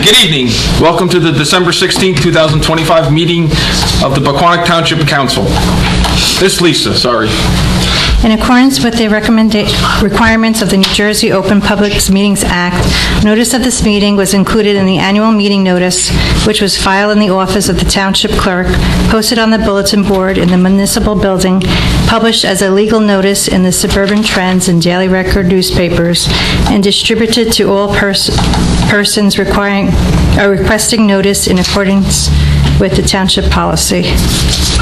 Good evening. Welcome to the December 16th, 2025 meeting of the Pequannock Township Council. This Lisa, sorry. In accordance with the requirements of the New Jersey Open Public Meetings Act, notice of this meeting was included in the annual meeting notice, which was filed in the office of the Township Clerk, posted on the bulletin board in the municipal building, published as a legal notice in the Suburban Trends and Daily Record newspapers, and distributed to all persons requesting notice in accordance with the Township policy.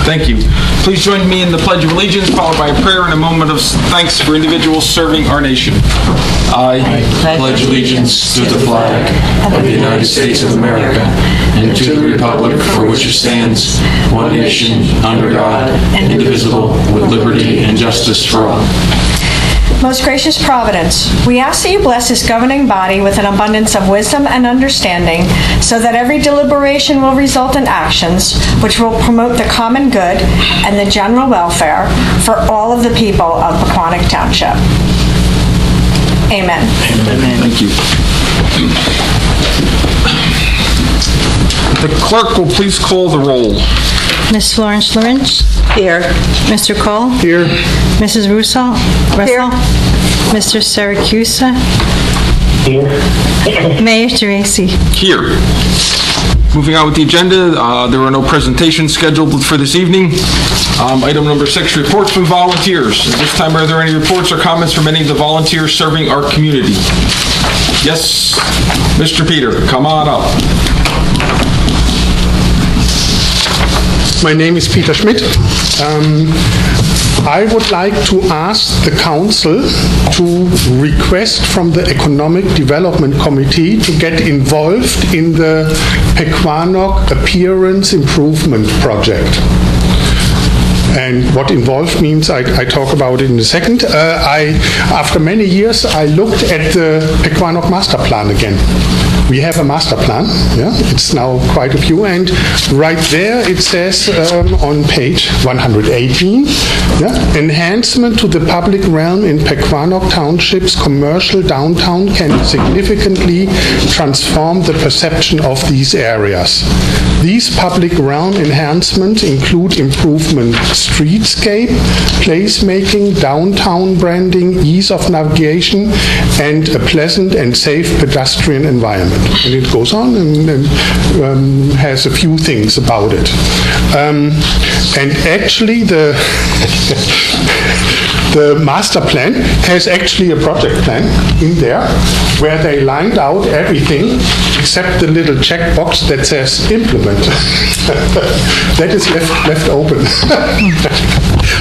Thank you. Please join me in the Pledge of Allegiance, followed by a prayer and a moment of thanks for individuals serving our nation. I pledge allegiance to the flag of the United States of America and to the republic for which it stands, one nation, under God, indivisible, with liberty and justice for all. Most gracious Providence, we ask that you bless this governing body with an abundance of wisdom and understanding, so that every deliberation will result in actions which will promote the common good and the general welfare for all of the people of Pequannock Township. Amen. Amen. Thank you. The clerk will please call the roll. Ms. Florence Lawrence? Here. Mr. Cole? Here. Mrs. Russell? Here. Mr. Siracusa? Here. Mayor Geraci? Here. Moving on with the agenda, there are no presentations scheduled for this evening. Item number 6, reports from volunteers. At this time, are there any reports or comments from any of the volunteers serving our community? Yes, Mr. Peter, come on up. My name is Peter Schmidt. I would like to ask the council to request from the Economic Development Committee to get involved in the Pequannock Appearance Improvement Project. And what involved means, I talk about it in a second. After many years, I looked at the Pequannock Master Plan again. We have a master plan, yeah? It's now quite a few, and right there it says on page 118, yeah? Enhancement to the public realm in Pequannock Township's commercial downtown can significantly transform the perception of these areas. These public realm enhancements include improvement streetscape, placemaking, downtown branding, ease of navigation, and a pleasant and safe pedestrian environment. And it goes on and has a few things about it. And actually the master plan has actually a project plan in there where they lined out everything except the little checkbox that says implement. That is left open.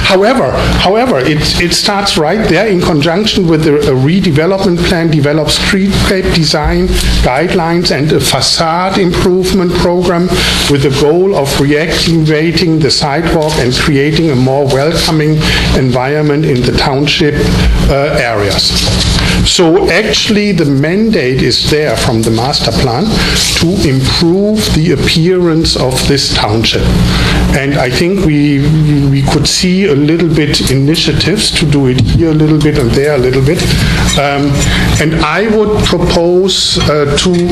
However, it starts right there in conjunction with a redevelopment plan, develop streetscape design guidelines and a facade improvement program with the goal of reactivating the sidewalk and creating a more welcoming environment in the township areas. So actually the mandate is there from the master plan to improve the appearance of this township. And I think we could see a little bit initiatives to do it here a little bit and there a little bit. And I would propose to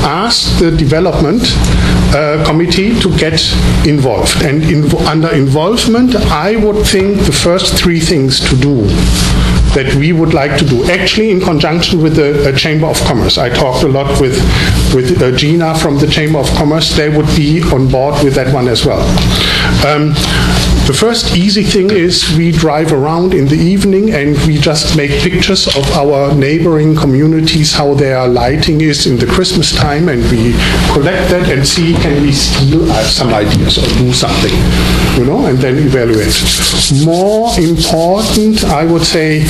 ask the development committee to get involved. And under involvement, I would think the first 3 things to do that we would like to do, actually in conjunction with the Chamber of Commerce. I talked a lot with Gina from the Chamber of Commerce. They would be on board with that one as well. The first easy thing is we drive around in the evening and we just make pictures of our neighboring communities, how their lighting is in the Christmas time, and we collect that and see can we steal some ideas or do something, and then evaluate. More important, I would say,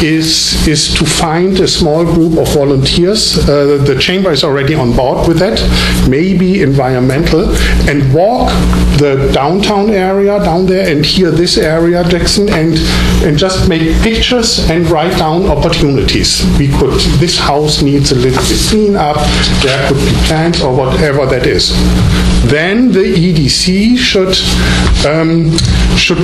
is to find a small group of volunteers. The chamber is already on board with that, maybe environmental, and walk the downtown area, down there and here this area, Jackson, and just make pictures and write down opportunities. This house needs a little bit clean up, there could be plants or whatever that is. Then the EDC should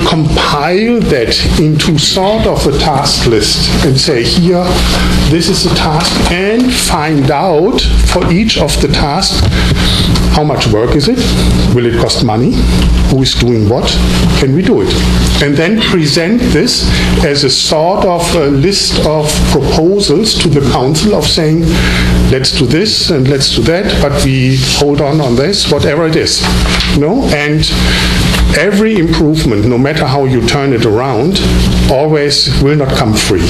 compile that into sort of a task list and say, here, this is a task, and find out for each of the tasks, how much work is it? Will it cost money? Who is doing what? Can we do it? And then present this as a sort of a list of proposals to the council of saying, let's do this and let's do that, but we hold on this, whatever it is. And every improvement, no matter how you turn it around, always will not come free.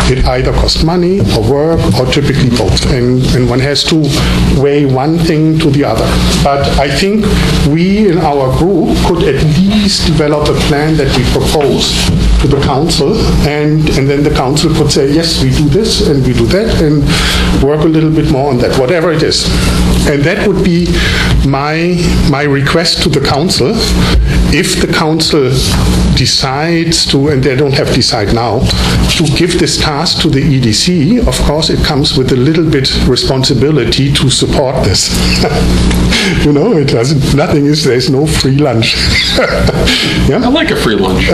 It either costs money or work or typically both. And one has to weigh one thing to the other. But I think we in our group could at least develop a plan that we propose to the council, and then the council could say, yes, we do this and we do that, and work a little bit more on that, whatever it is. And that would be my request to the council. If the council decides to, and they don't have to decide now, to give this task to the EDC, of course it comes with a little bit responsibility to support this. It doesn't, there's no free lunch. Yeah? I like a free lunch.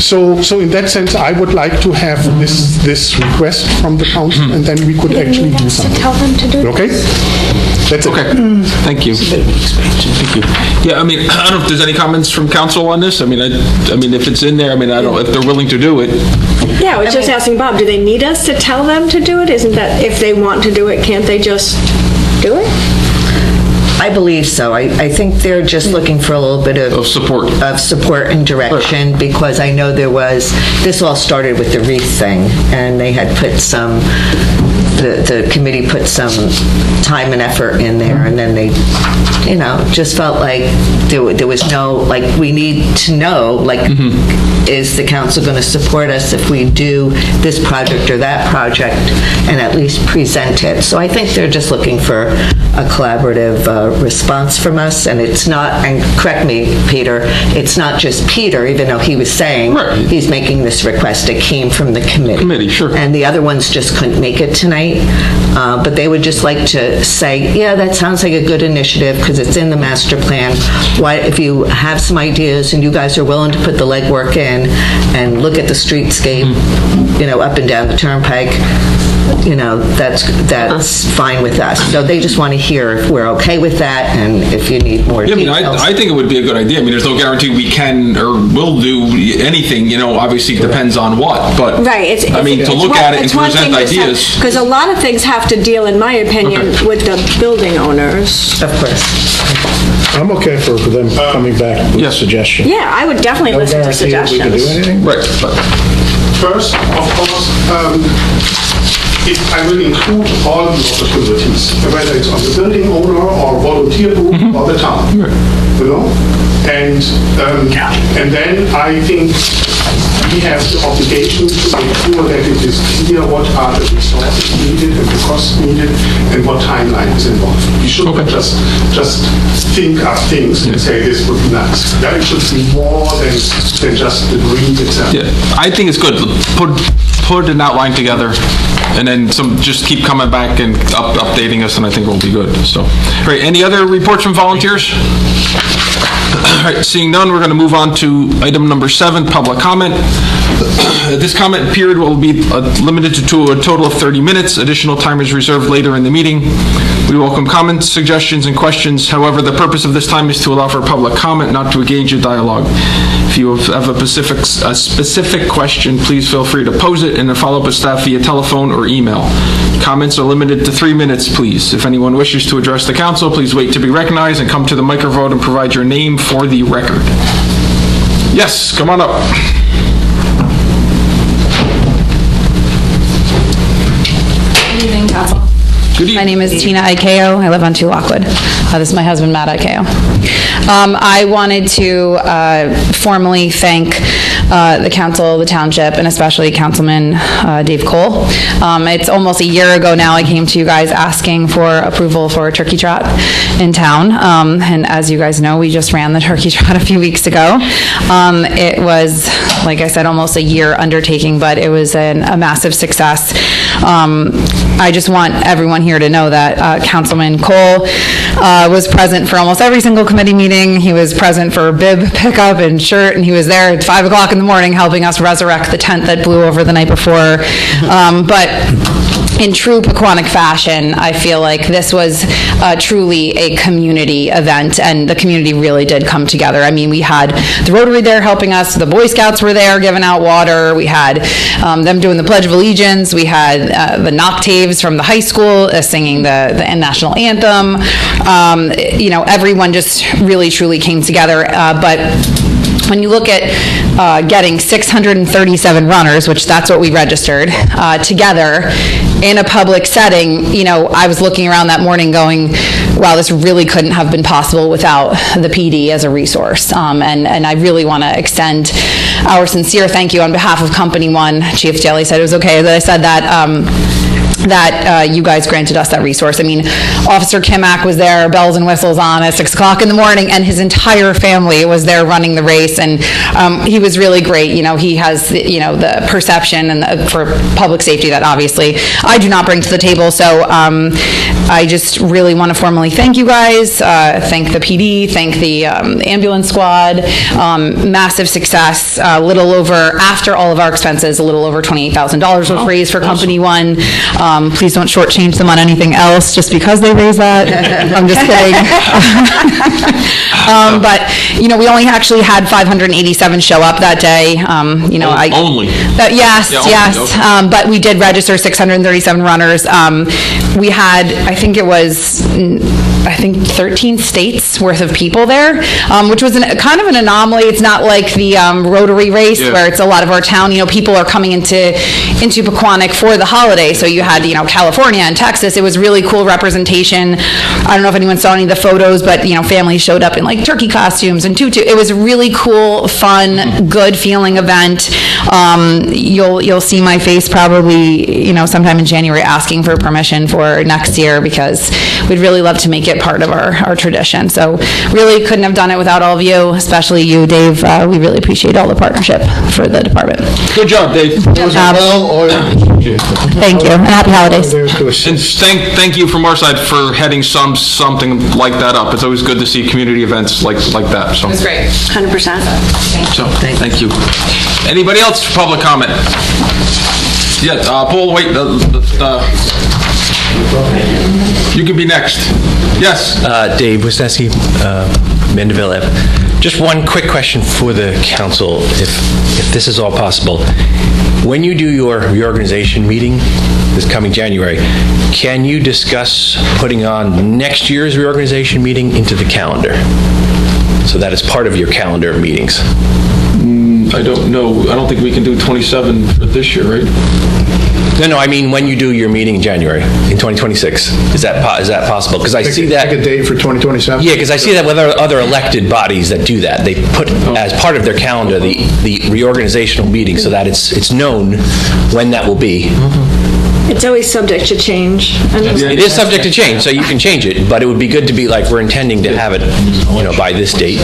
So in that sense, I would like to have this request from the council, and then we could actually do something. Tell them to do it. Okay? That's it. Okay, thank you. Thank you. Yeah, I don't know if there's any comments from council on this. I mean, if it's in there, I don't know if they're willing to do it. Yeah, I was just asking Bob, do they need us to tell them to do it? Isn't that, if they want to do it, can't they just do it? I believe so. I think they're just looking for a little bit of support and direction, because I know this all started with the wreath thing, and they had put the committee put some time and effort in there, and then they, just felt like there was no, we need to know, is the council going to support us if we do this project or that project, and at least present it. So I think they're just looking for a collaborative response from us, and it's not, and correct me, Peter, it's not just Peter, even though he was saying he's making this request, it came from the committee. Sure. And the other ones just couldn't make it tonight, but they would just like to say, yeah, that sounds like a good initiative because it's in the master plan. Why, if you have some ideas and you guys are willing to put the legwork in and look at the streetscape, up and down the turnpike, that's fine with us. So they just want to hear if we're okay with that, and if you need more details. I think it would be a good idea. There's no guarantee we can or will do anything, obviously it depends on what, but right. to look at it and present ideas. Because a lot of things have to deal, in my opinion, with the building owners. Of course. I'm okay for them coming back with suggestions. Yeah, I would definitely No listen to guarantee that we can do suggestions. anything. Right. First, of course, I will include all the opportunities, whether it's on the building owner or volunteer group or the town. And then I think we have the obligation to make sure that it is clear what are the resources needed and the costs needed and what timeline is involved. We shouldn't just think up things and say this would be nice. It should be more than just the dream itself. Yeah, I think it's good. Put an outline together, and then just keep coming back and updating us, and I think we'll be good. So, all right, any other reports from volunteers? All right, seeing none, we're going to move on to item number 7, public comment. This comment period will be limited to a total of 30 minutes. Additional time is reserved later in the meeting. We welcome comments, suggestions, and questions. However, the purpose of this time is to allow for public comment, not to engage in dialogue. If you have a specific question, please feel free to pose it and then follow up with staff via telephone or email. Comments are limited to 3 minutes, please. If anyone wishes to address the council, please wait to be recognized and come to the microphone and provide your name for the record. Yes, come on up. Good evening, Council. Good evening. My name is Tina Ikeo. I live on 2 Lockwood. This is my husband, Matt Ikeo. I wanted to formally thank the council, the township, and especially Councilman Dave Cole. It's almost a year ago now I came to you guys asking for approval for a turkey trot in town. And as you guys know, we just ran the turkey trot a few weeks ago. It was, like I said, almost a year undertaking, but it was a massive success. I just want everyone here to know that Councilman Cole was present for almost every single committee meeting. He was present for bib pickup and shirt, and he was there at 5 o'clock in the morning helping us resurrect the tent that blew over the night before. But in true Pequannock fashion, I feel like this was truly a community event, and the community really did come together. I mean, we had the Rotary there helping us, the Boy Scouts were there giving out water, we had them doing the Pledge of Allegiance, we had the Noctaves from the high school singing the national anthem. Everyone just really, truly came together, but when you look at getting 637 runners, which that's what we registered, together in a public setting, I was looking around that morning going, wow, this really couldn't have been possible without the PD as a resource. And I really want to extend our sincere thank you on behalf of Company One. Chief Daly said it was okay that I said that you guys granted us that resource. I mean, Officer Kimack was there, bells and whistles on at 6 o'clock in the morning, and his entire family was there running the race, and he was really great. He has, the perception and for public safety that obviously I do not bring to the table, so I just really want to formally thank you guys, thank the PD, thank the ambulance squad. Massive success, after all of our expenses, a little over $28,000 was raised for Company One. Please don't shortchange them on anything else just because they raise that. I'm just kidding. But, we only actually had 587 show up that day. Only? Yes. Okay. But we did register 637 runners. We had, I think 13 states worth of people there, which was kind of an anomaly. It's not like the Rotary race where it's a lot of our town, people are coming into Pequannock for the holiday. So you had, California and Texas. It was really cool representation. I don't know if anyone saw any of the photos, but, families showed up in like turkey costumes and tutu. It was a really cool, fun, good feeling event. You'll see my face probably, sometime in January asking for permission for next year because we'd really love to make it part of our tradition. So really couldn't have done it without all of you, especially you, Dave. We really appreciate all the partnership for the department. Good job, Dave. Thank you, and happy holidays. And thank you from our side for heading something like that up. It's always good to see community events like that. So. It was great. 100%. So, thank you. Anybody else for public comment? Yeah, Paul, wait. You can be next. Yes. Dave Wisniewski, Mandeville Ave. Just one quick question for the council, if this is all possible. When you do your reorganization meeting this coming January, can you discuss putting on next year's reorganization meeting into the calendar? So that is part of your calendar of meetings. I don't know. I don't think we can do 27 for this year, right? No, I mean when you do your meeting in January, in 2026. Is that possible? Because I see that... Pick a date for 2027? Yeah, because I see that with other elected bodies that do that. They put as part of their calendar the reorganizational meeting so that it's known when that will be. It's always subject to change. It is subject to change, so you can change it, but it would be good to be like, we're intending to have it, by this date.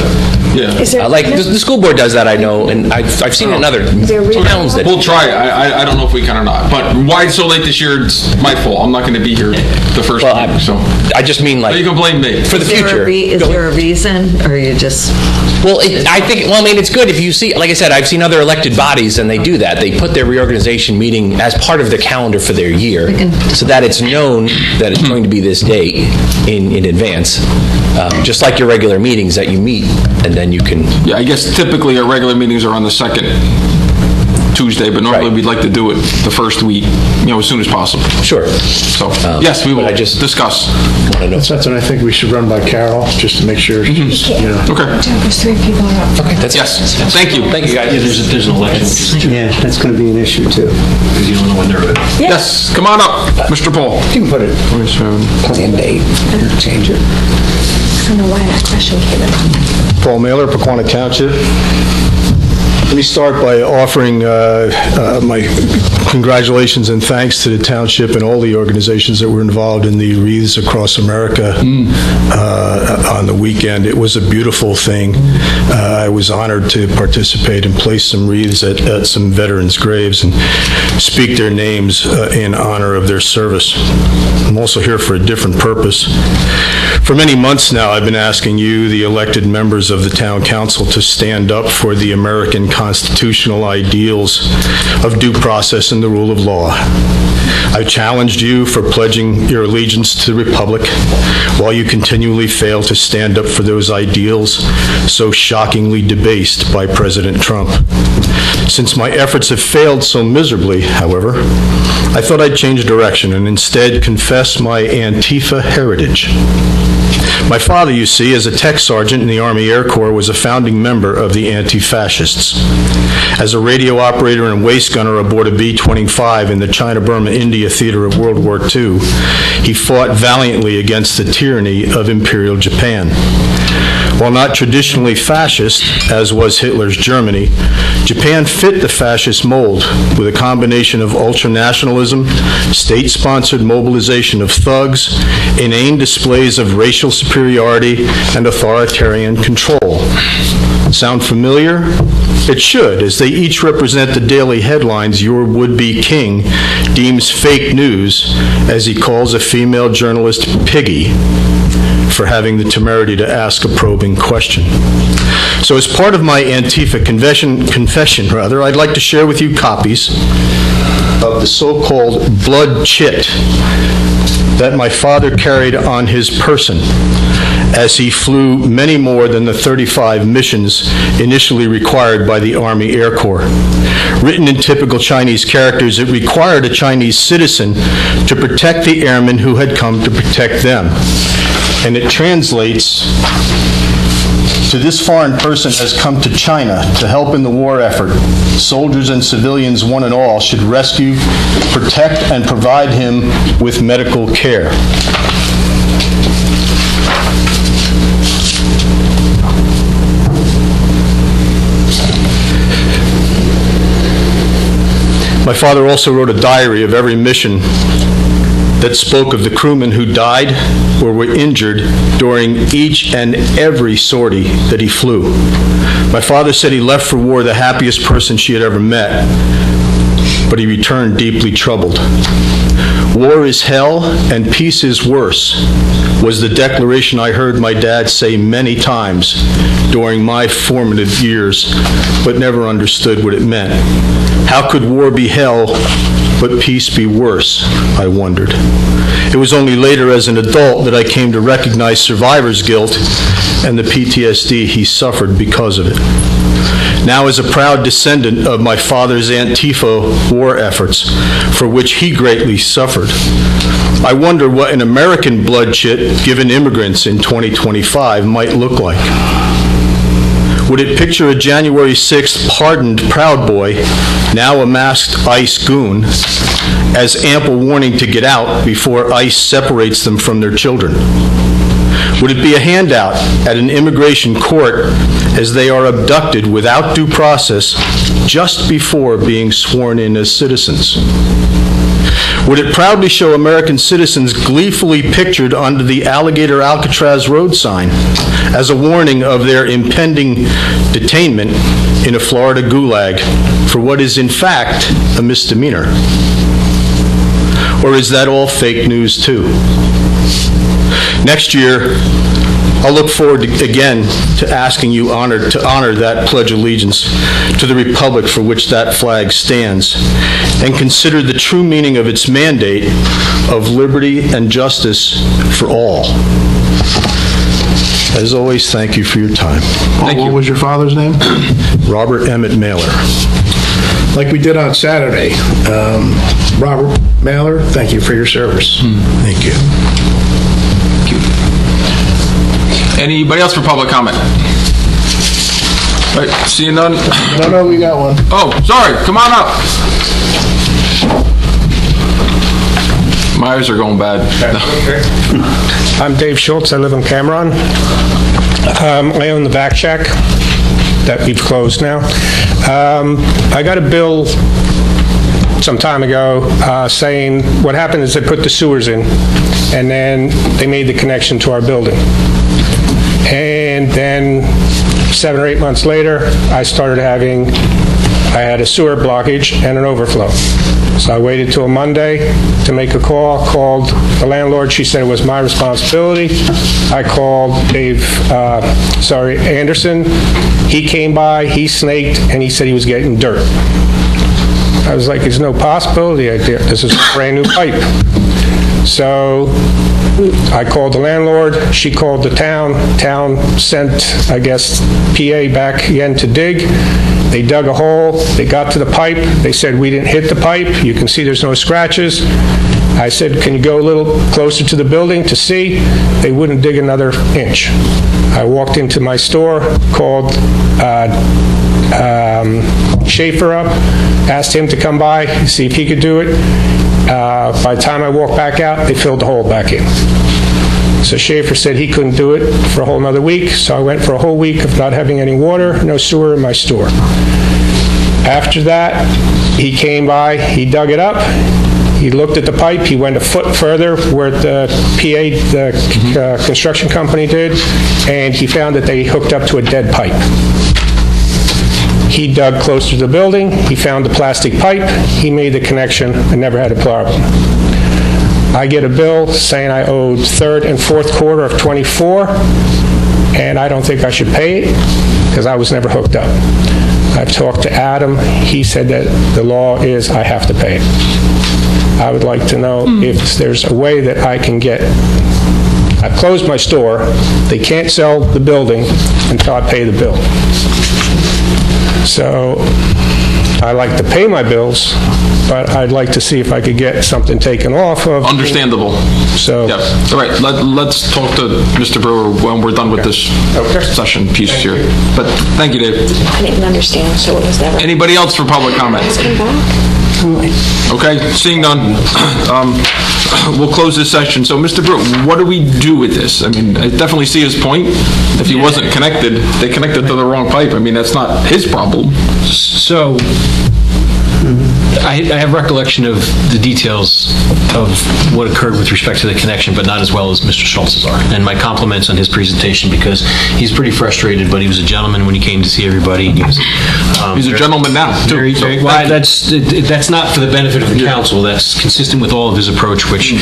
Yeah. Like, the school board does that, I know, and I've seen it in other towns that... We'll try. I don't know if we can or not. But why it's so late this year, it's my fault. I'm not going to be here the first meeting, so... I just mean, like... But you can blame me. For the future. Is there a reason, or you just... Well, it's good if you see, like I said, I've seen other elected bodies, and they do that. They put their reorganization meeting as part of their calendar for their year, so that it's known that it's going to be this date in advance. Just like your regular meetings that you meet, and then you can... Yeah, I guess typically our regular meetings are on the second Tuesday, but normally we'd like to do it the first week, as soon as possible. Sure. So, yes, we will discuss. That's something I think we should run by Carol, just to make sure she's, Okay. There's 3 people up. Okay, that's Yes, thank you. Thank you, guys. There's an election. Yeah, that's going to be an issue, too. Because you don't know when they're ready. Yes, come on up, Mr. Paul. You can put it, plan date, change it. I don't know why that question came in. Paul Mailer, Pequannock Township. Let me start by offering my congratulations and thanks to the township and all the organizations that were involved in the Wreaths Across America on the weekend. It was a beautiful thing. I was honored to participate and place some wreaths at some veterans' graves and speak their names in honor of their service. I'm also here for a different purpose. For many months now, I've been asking you, the elected members of the town council, to stand up for the American constitutional ideals of due process and the rule of law. I've challenged you for pledging your allegiance to the Republic while you continually fail to stand up for those ideals so shockingly debased by President Trump. Since my efforts have failed so miserably, however, I thought I'd change direction and instead confess my Antifa heritage. My father, you see, as a tech sergeant in the Army Air Corps, was a founding member of the anti-fascists. As a radio operator and waist gunner aboard a B-25 in the China-Burma-India theater of World War II, he fought valiantly against the tyranny of Imperial Japan. While not traditionally fascist, as was Hitler's Germany, Japan fit the fascist mold with a combination of ultranationalism, state-sponsored mobilization of thugs, inane displays of racial superiority, and authoritarian control. Sound familiar? It should, as they each represent the daily headlines your would-be king deems fake news, as he calls a female journalist piggy for having the temerity to ask a probing question. So as part of my Antifa confession, I'd like to share with you copies of the so-called blood chit that my father carried on his person as he flew many more than the 35 missions initially required by the Army Air Corps. Written in typical Chinese characters, it required a Chinese citizen to protect the airmen who had come to protect them. And it translates to this foreign person has come to China to help in the war effort. Soldiers and civilians, one and all, should rescue, protect, and provide him with medical care. My father also wrote a diary of every mission that spoke of the crewmen who died or were injured during each and every sortie that he flew. My father said he left for war the happiest person she had ever met, but he returned deeply troubled. War is hell and peace is worse, was the declaration I heard my dad say many times during my formative years, but never understood what it meant. How could war be hell, but peace be worse, I wondered. It was only later as an adult that I came to recognize survivor's guilt and the PTSD he suffered because of it. Now, as a proud descendant of my father's Antifa war efforts, for which he greatly suffered, I wonder what an American blood chit given immigrants in 2025 might look like. Would it picture a January 6th pardoned Proud Boy, now a masked ICE goon, as ample warning to get out before ICE separates them from their children? Would it be a handout at an immigration court as they are abducted without due process just before being sworn in as citizens? Would it proudly show American citizens gleefully pictured under the Alligator Alcatraz road sign as a warning of their impending detainment in a Florida gulag for what is in fact a misdemeanor? Or is that all fake news too? Next year, I'll look forward again to asking you to honor that pledge of allegiance to the republic for which that flag stands, and consider the true meaning of its mandate of liberty and justice for all. As always, thank you for your time. Thank you. What was your father's name? Robert Emmett Mailer. like we did on Saturday. Robert Mailer, thank you for your service. Thank you. Anybody else for public comment? Right, seeing none? No, we got one. Oh, sorry, come on up. My eyes are going bad. I'm Dave Schultz. I live in Cameron. I own the back shack that we've closed now. I got a bill some time ago saying what happened is they put the sewers in, and then they made the connection to our building. And then 7 or 8 months later, I had a sewer blockage and an overflow. So I waited till Monday to make a call, called the landlord. She said it was my responsibility. I called Anderson. He came by, he snaked, and he said he was getting dirt. I was like, there's no possibility. This is a brand new pipe. So I called the landlord, she called the town. Town sent, I guess, PA back again to dig. They dug a hole, they got to the pipe, they said we didn't hit the pipe, you can see there's no scratches. I said, can you go a little closer to the building to see? They wouldn't dig another inch. I walked into my store, called Schaefer up, asked him to come by, see if he could do it. By the time I walked back out, they filled the hole back in. So Schaefer said he couldn't do it for a whole another week, so I went for a whole week of not having any water, no sewer in my store. After that, he came by, he dug it up, he looked at the pipe, he went a foot further where the construction company did, and he found that they hooked up to a dead pipe. He dug closer to the building, he found the plastic pipe, he made the connection, and never had a problem. I get a bill saying I owed third and fourth quarter of 24, and I don't think I should pay it because I was never hooked up. I've talked to Adam. He said that the law is I have to pay it. I would like to know if there's a way that I can get. I've closed my store. They can't sell the building until I pay the bill. So I like to pay my bills, but I'd like to see if I could get something taken off of. Understandable. So. Yeah. All right, let's talk to Mr. Brewer when we're done with this session piece here. But thank you, Dave. I didn't understand, so it was never. Anybody else for public comment? Okay, seeing none, we'll close this session. So, Mr. Brewer, what do we do with this? I mean, I definitely see his point. If he wasn't connected, they connected to the wrong pipe. I mean, that's not his problem. So, I have recollection of the details of what occurred with respect to the connection, but not as well as Mr. Schultz's are. And my compliments on his presentation, because he's pretty frustrated, but he was a gentleman when he came to see everybody. And he's a gentleman now, too. That's not for the benefit of the council. That's consistent with all of his approach, which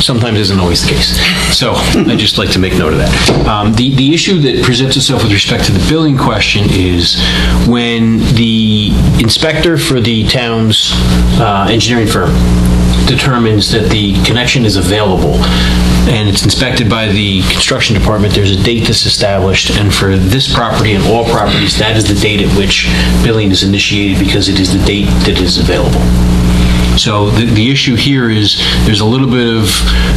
sometimes isn't always the case. So I'd just like to make note of that. The issue that presents itself with respect to the billing question is when the inspector for the town's engineering firm determines that the connection is available and it's inspected by the construction department, there's a date that's established, and for this property and all properties, that is the date at which billing is initiated because it is the date that is available. So the issue here is there's a little bit of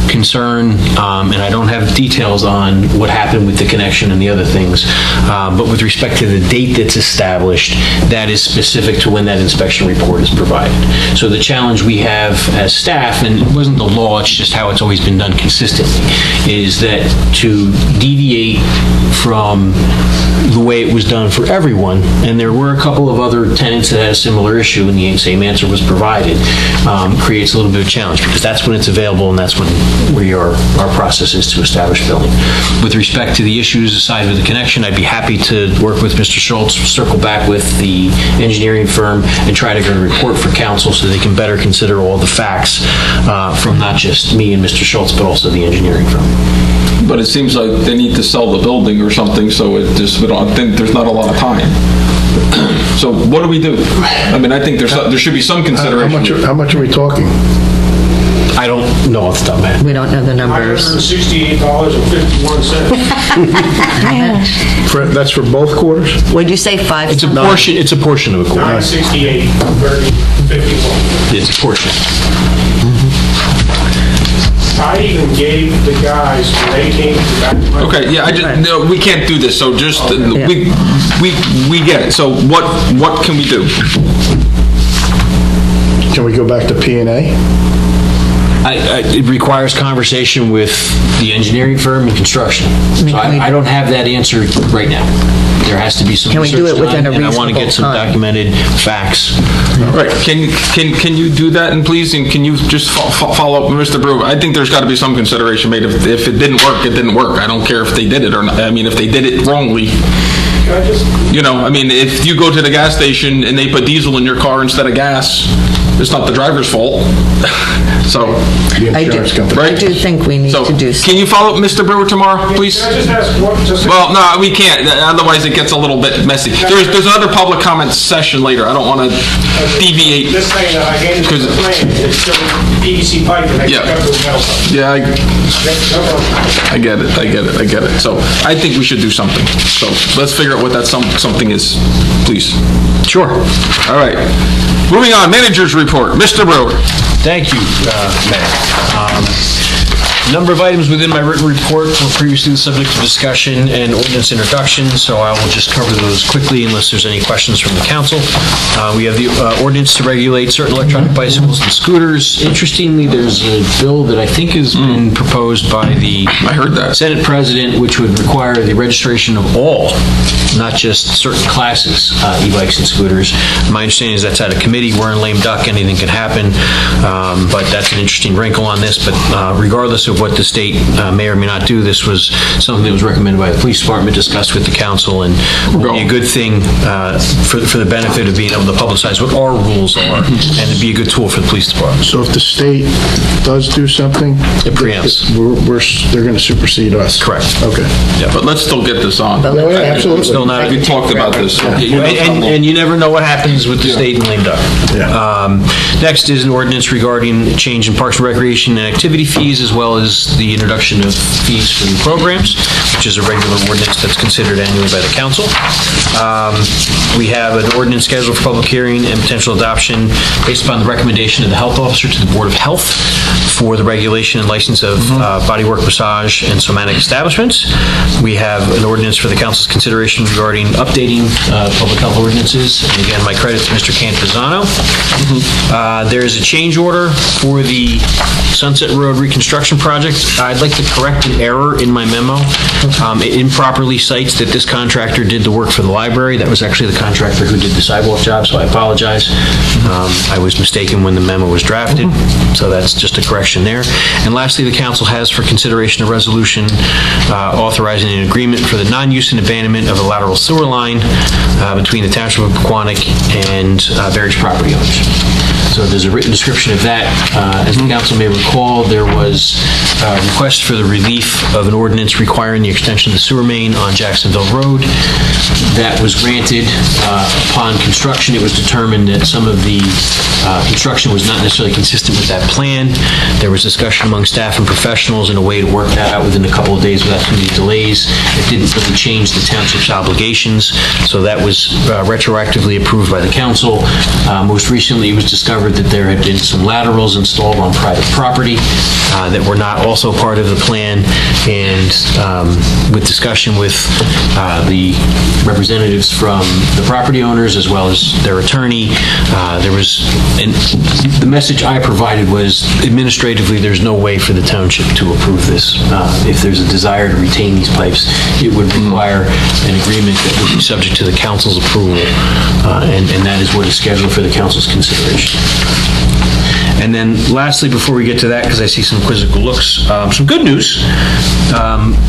concern, and I don't have details on what happened with the connection and the other things, but with respect to the date that's established, that is specific to when that inspection report is provided. So the challenge we have as staff, and it wasn't the law, it's just how it's always been done consistently, is that to deviate from the way it was done for everyone, and there were a couple of other tenants that had a similar issue and the same answer was provided, creates a little bit of challenge because that's when it's available and that's when our process is to establish billing. With respect to the issues aside with the connection, I'd be happy to work with Mr. Schultz, circle back with the engineering firm and try to get a report for council so they can better consider all the facts from not just me and Mr. Schultz, but also the engineering firm. But it seems like they need to sell the building or something, so I think there's not a lot of time. So what do we do? I mean, I think there should be some consideration. How much are we talking? I don't know off the top of my head. We don't know the numbers. $968.51. That's for both quarters? Would you say 5? It's a portion of a quarter. 968, 51. It's a portion. I even gave the guys, when they came to that. Okay, yeah, no, we can't do this, so just, we get it. So what can we do? Can we go back to P&A? It requires conversation with the engineering firm and construction. So I don't have that answer right now. There has to be some Can we do research it within done, a and I want to reasonable get some time? documented facts. Right, can you do that, and please, and can you just follow up with Mr. Brewer? I think there's got to be some consideration made. If it didn't work, it didn't work. I don't care if they did it or not. I mean, if they did it wrongly, I mean, if you go to the gas station and they put diesel in your car instead of gas, it's not the driver's fault. So, I do think we need to do something. Can you follow up Mr. Brewer tomorrow, please? Can I just ask what, Well, no, we can't. Otherwise, it gets a little bit messy. There's another public comment session later. I don't want to deviate. This thing that I handed you the plan, it's still PVC pipe and they cut through metal pipe. Yeah, I get it. So I think we should do something. So let's figure out what that something is, please. Sure. All right. Moving on, manager's report. Mr. Brewer. Thank you, Mayor. Number of items within my written report were previously the subject of discussion and ordinance introduction, so I will just cover those quickly unless there's any questions from the council. We have the ordinance to regulate certain electronic bicycles and scooters. Interestingly, there's a bill that I think has been proposed by the Senate President, which would require the registration of all, not just certain classes, e-bikes and scooters. My understanding is that's out of committee. We're in lame duck. Anything can happen, but that's an interesting wrinkle on this. But regardless of what the state may or may not do, this was something that was recommended by the police department, discussed with the council, and will be a good thing for the benefit of being able to publicize what our rules are and to be a good tool for the police department. So if the state does do something, it preempts. They're going to supersede us. Correct. Okay. Yeah. But let's still get this on. Absolutely. Still not. We talked about this. And you never know what happens with the state and lame duck. Next is an ordinance regarding change in parks and recreation and activity fees, as well as the introduction of fees for new programs, which is a regular ordinance that's considered annually by the council. We have an ordinance scheduled for public hearing and potential adoption based upon the recommendation of the health officer to the Board of Health for the regulation and license of bodywork massage and somatic establishments. We have an ordinance for the council's consideration regarding updating public health ordinances. And again, my credit to Mr. Cantizano. There is a change order for the Sunset Road reconstruction project. I'd like to correct an error in my memo. It improperly cites that this contractor did the work for the library. That was actually the contractor who did the sidewalk job, so I apologize. I was mistaken when the memo was drafted, so that's just a correction there. And lastly, the council has for consideration a resolution authorizing an agreement for the non-use and abandonment of a lateral sewer line between the Township of Pequannock and various property owners. So there's a written description of that. As the council may recall, there was a request for the relief of an ordinance requiring the extension of the sewer main on Jacksonville Road. That was granted. Upon construction, it was determined that some of the construction was not necessarily consistent with that plan. There was discussion among staff and professionals in a way to work that out within a couple of days without too many delays. It didn't really change the township's obligations, so that was retroactively approved by the council. Most recently, it was discovered that there had been some laterals installed on private property that were not also part of the plan, and with discussion with the representatives from the property owners as well as their attorney, and the message I provided was administratively there's no way for the township to approve this. If there's a desire to retain these pipes, it would require an agreement that would be subject to the council's approval, and that is what is scheduled for the council's consideration. And then lastly, before we get to that, because I see some quizzical looks, some good news.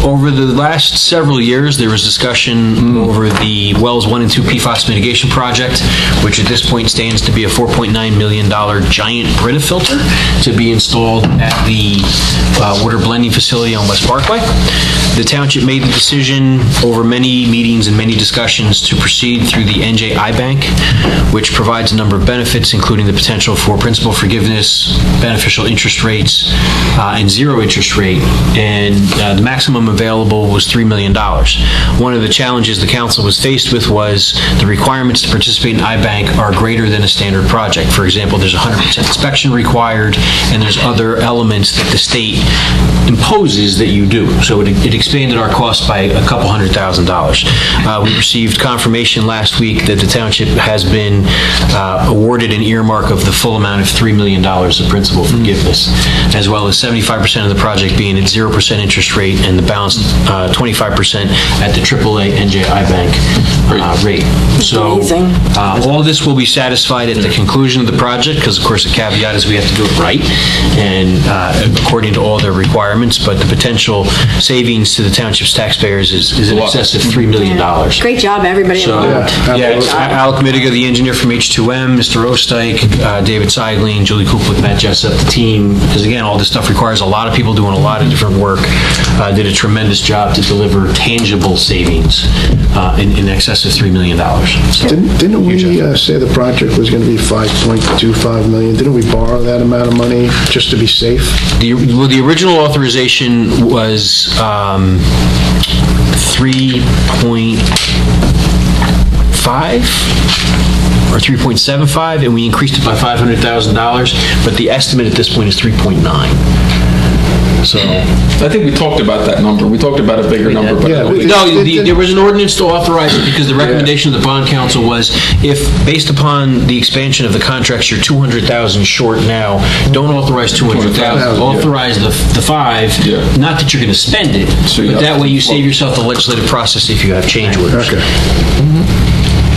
Over the last several years, there was discussion over the Wells 1 and 2 PFAS mitigation project, which at this point stands to be a $4.9 million giant Brita filter to be installed at the water blending facility on West Parkway. The township made the decision over many meetings and many discussions to proceed through the NJ iBank, which provides a number of benefits, including the potential for principal forgiveness business, beneficial interest rates, and zero interest rate, and the maximum available was $3 million. One of the challenges the council was faced with was the requirements to participate in iBank are greater than a standard project. For example, there's 100% inspection required, and there's other elements that the state imposes that you do. So it expanded our cost by a couple $100,000. We received confirmation last week that the township has been awarded an earmark of the full amount of $3 million of principal forgiveness, as well as 75% of the project being at 0% interest rate and the balance 25% at the AAA NJI Bank rate. So all of this will be satisfied at the conclusion of the project, because of course the caveat is we have to do it right and according to all their requirements, but the potential savings to the township's taxpayers is in excess of $3 million. Great job, everybody involved. Alec Mittiga, the engineer from H2M, Mr. Osteich, David Seigling, Julie Kuplik, Matt Jessup, the team, because again, all this stuff requires a lot of people doing a lot of different work, did a tremendous job to deliver tangible savings in excess of $3 million. So, Didn't we say the project was going to be $5.25 million? Didn't we borrow that amount of money just to be safe? The original authorization was 3.5 or 3.75, and we increased it by $500,000, but the estimate at this point is 3.9. So I think we talked about that number. We talked about a bigger number. But there was an ordinance to authorize it because the recommendation of the bond council was if, based upon the expansion of the contracts, you're 200,000 short now, don't authorize 200,000. Authorize the 5. Not that you're going to spend it, but that way you save yourself the legislative process if you have change orders. Okay.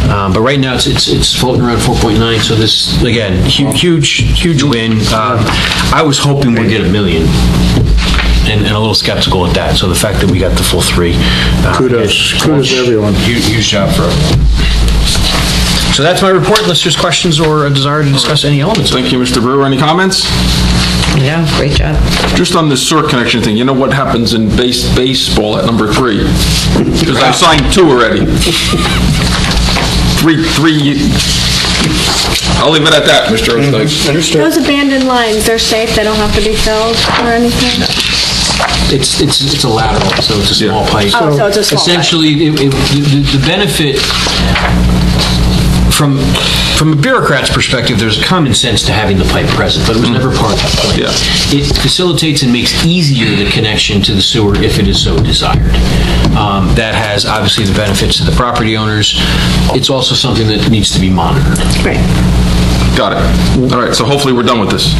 But right now it's floating around 4.9. So this again, huge win. I was hoping we'd get $1 million. And a little skeptical at that. So the fact that we got the full 3. Kudos to everyone. Huge job for everyone. So that's my report, unless there's questions or a desire to discuss any elements. Thank you, Mr. Brewer. Any comments? Yeah, great job. Just on this sewer connection thing, you know what happens in baseball at number 3? Because I've signed 2 already. Three. I'll leave it at that, Mr. Osteich. Those abandoned lines, they're safe, they don't have to be filled or anything? It's a lateral, so it's a small pipe. Oh, so it's a small pipe. Essentially, the benefit from a bureaucrat's perspective, there's common sense to having the pipe present, but it was never part of the plan. It facilitates and makes easier the connection to the sewer if it is so desired. That has obviously the benefits to the property owners. It's also something that needs to be monitored. Right. Got it. All right, so hopefully we're done with this.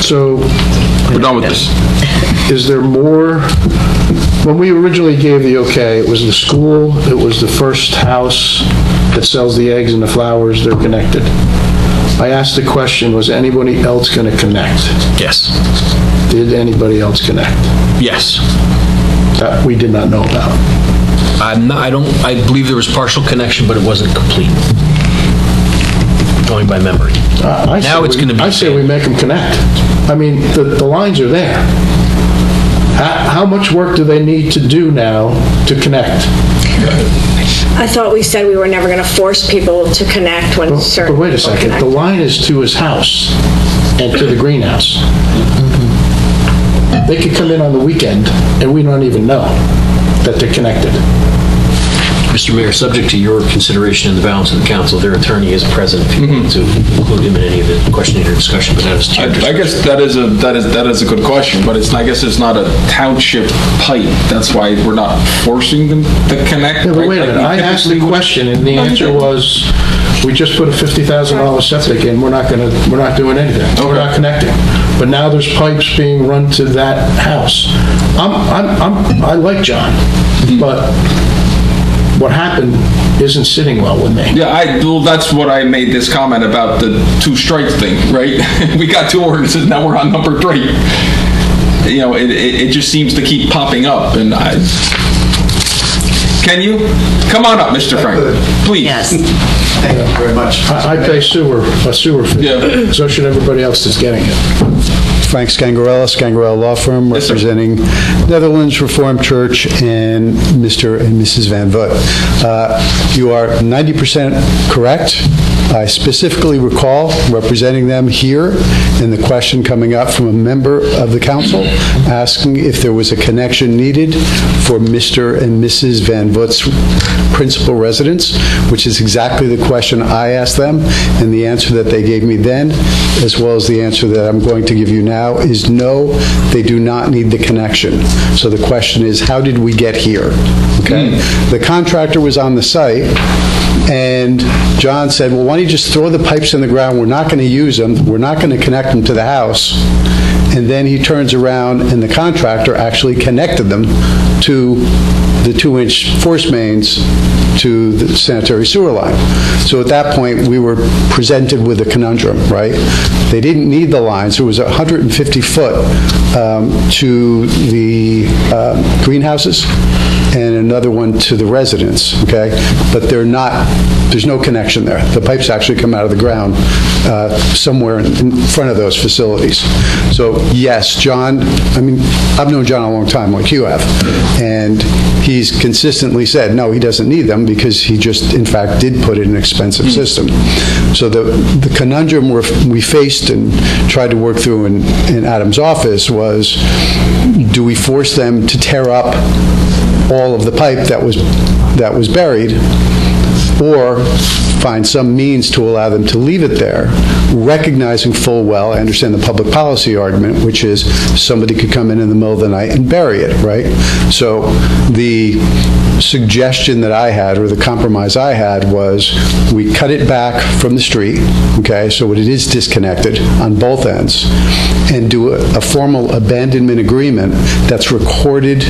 So we're done with this. Is there more? When we originally gave the okay, it was the school, it was the first house that sells the eggs and the flowers, they're connected. I asked the question, was anybody else going to connect? Yes. Did anybody else connect? Yes. That we did not know about. I believe there was partial connection, but it wasn't complete. Going by memory. Now it's going to be. I say we make them connect. I mean, the lines are there. How much work do they need to do now to connect? I thought we said we were never going to force people to connect when certain. But wait a second. The line is to his house and to the greenhouse. They could come in on the weekend and we don't even know that they're connected. Mr. Mayor, subject to your consideration and the balance of the council, their attorney is present if you want to include him in any of the questioning or discussion, but that is chair discussion. I guess that is a good question, but I guess it's not a township pipe. That's why we're not forcing them to connect. Yeah, but wait a minute. I asked the question and the answer was, we just put a $50,000 septic in. We're not doing anything. Okay. We're not connecting. But now there's pipes being run to that house. I like John, but what happened isn't sitting well with me. Yeah, that's what I made this comment about the 2 strikes thing, right? We got 2 ordinances, now we're on number 3. You know, it just seems to keep popping up, and Can you? Come on up, Mr. Frank, please. Yes. Thank you very much. I pay a sewer fee. Yeah. So should everybody else that's getting it. Frank Scangarella, Scangarella Law Firm, representing Netherlands Reformed Church and Mr. and Mrs. Van Voot. You are 90% correct. I specifically recall representing them here and the question coming up from a member of the council asking if there was a connection needed for Mr. and Mrs. Van Voot's principal residence, which is exactly the question I asked them, and the answer that they gave me then, as well as the answer that I'm going to give you now, is no, they do not need the connection. So the question is, how did we get here? Okay? The contractor was on the site, and John said, well, why don't you just throw the pipes in the ground? We're not going to use them. We're not going to connect them to the house. And then he turns around, and the contractor actually connected them to the 2-inch force mains to the sanitary sewer line. So at that point, we were presented with a conundrum, right? They didn't need the lines. There was 150 foot to the greenhouses and another one to the residents, okay? But there's no connection there. The pipes actually come out of the ground somewhere in front of those facilities. So yes, John, I mean, I've known John a long time, like you have, and he's consistently said, no, he doesn't need them, because he just, in fact, did put in an expensive system. So the conundrum we faced and tried to work through in Adam's office was, do we force them to tear up all of the pipe that was buried, or find some means to allow them to leave it there, recognizing full well, I understand the public policy argument, which is somebody could come in the middle of the night and bury it, right? So the suggestion that I had, or the compromise I had, was we cut it back from the street, okay, so it is disconnected on both ends, and do a formal abandonment agreement that's recorded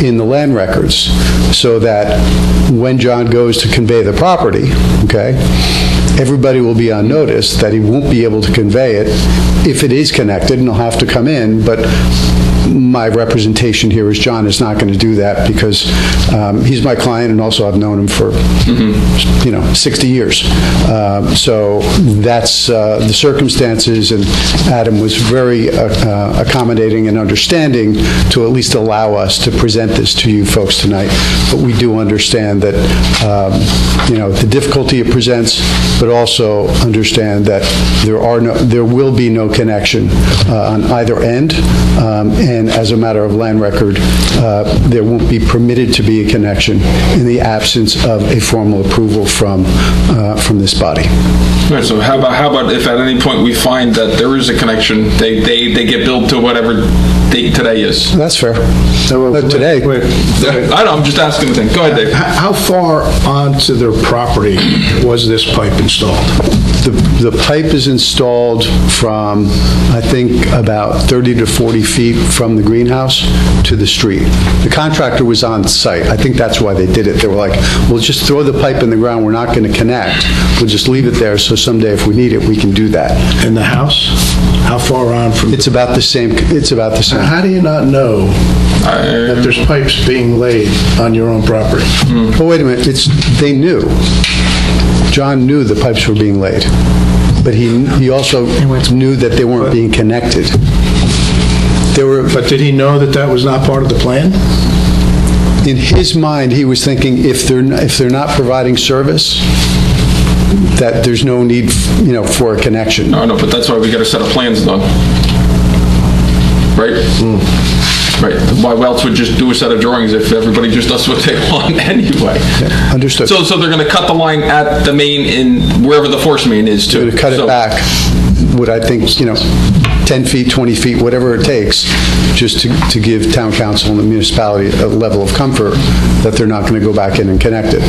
in the land records, so that when John goes to convey the property, okay, everybody will be on notice that he won't be able to convey it if it is connected, and he'll have to come in, but my representation here is John is not going to do that, because he's my client, and also I've known him for 60 years. So that's the circumstances, and Adam was very accommodating and understanding to at least allow us to present this to you folks tonight. But we do understand that the difficulty it presents, but also understand that there will be no connection on either end, and as a matter of land record, there won't be permitted to be a connection in the absence of a formal approval from this body. All right, so how about if at any point we find that there is a connection, they get billed to whatever date today is? That's fair. Today. I know, I'm just asking the thing. Go ahead, Dave. How far onto their property was this pipe installed? The pipe is installed from, I think, about 30 to 40 feet from the greenhouse to the street. The contractor was on site. I think that's why they did it. They were like, we'll just throw the pipe in the ground. We're not going to connect. We'll just leave it there, so someday if we need it, we can do that. And the house? How far on from? It's about the same. It's about the same. How do you not know that there's pipes being laid on your own property? Well, wait a minute. They knew. John knew the pipes were being laid, but he also knew that they weren't being connected. But did he know that was not part of the plan? In his mind, he was thinking if they're not providing service, that there's no need, for a connection. No, but that's why we got a set of plans done. Right? Right. Why else would just do a set of drawings if everybody just does what they want anyway? Yeah, understood. So they're going to cut the line at the main in wherever the force main is too. To cut it back, would I think, 10 feet, 20 feet, whatever it takes, just to give town council and the municipality a level of comfort that they're not going to go back in and connect it.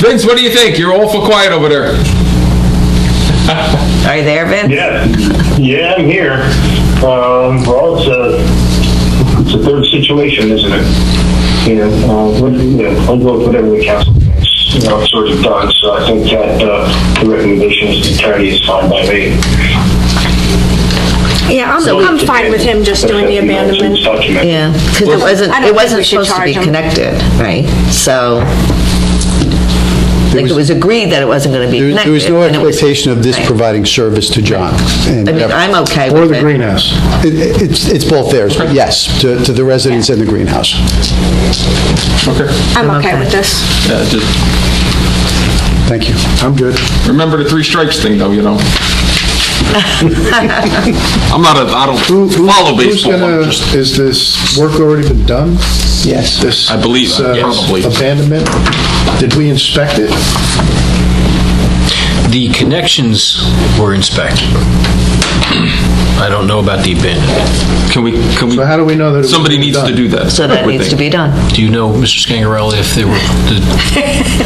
Vince, what do you think? You're awful quiet over there. Are you there, Vince? Yeah, I'm here. Well, it's a third situation, isn't it? I'll go with whatever the council thinks. It's sort of done, so I think that the recommendation of the attorney is fine by me. Yeah, I'm fine with him just doing the abandonment. Yeah, because it wasn't supposed to be connected, right? So it was agreed that it wasn't going to be connected. There was no expectation of this providing service to John. I'm okay with it. Or the greenhouse. It's both theirs, but yes, to the residents in the greenhouse. Okay. I'm okay with this. Yeah, Thank you. I'm good. Remember the 3 strikes thing, though, you know? I don't follow baseball. Is this work already been done? Yes. This, I believe so, probably. Abandonment? Did we inspect it? The connections were inspected. I don't know about the abandonment. Can we? So how do we know that it was Somebody needs done? to do that. So that needs to be done. Do you know, Mr. Scangarelli, if they were, the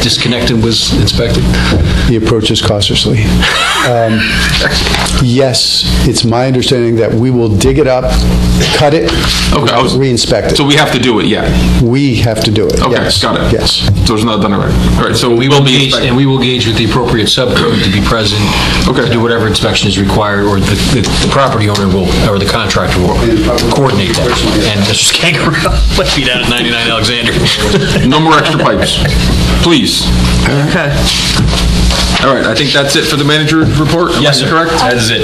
disconnected was inspected? He approaches cautiously. Yes, it's my understanding that we will dig it up, cut it, re-inspect it. So we have to do it, yeah. We have to do it. Okay, yes. got it. Yes. So it's not done already. All right, so We will gauge, and we will gauge with the appropriate subcode to be present, to do whatever inspection is required, or the property owner will, or the contractor will coordinate that. And Mr. Scangarelli might be down at 99 Alexander. No more extra pipes, please. Okay. All right, I think that's it for the manager's report. Yes, sir. Correct? That is it.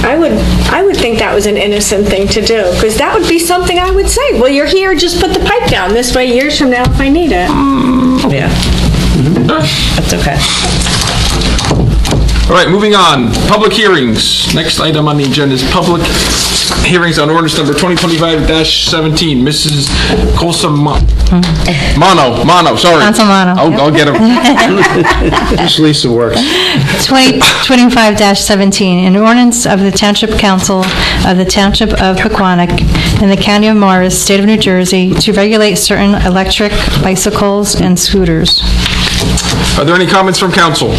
I would think that was an innocent thing to do, because that would be something I would say, well, you're here, just put the pipe down. This way, years from now, if I need it. Yeah. That's okay. All right, moving on. Public hearings. Next item on the agenda is public hearings on ordinance number 2025-17. Mrs. Mano, sorry. Council Mano. I'll get him. Just Lisa works. 2025-17, an ordinance of the Township Council of the Township of Pequannock in the County of Morris, State of New Jersey, to regulate certain electric bicycles and scooters. Are there any comments from council?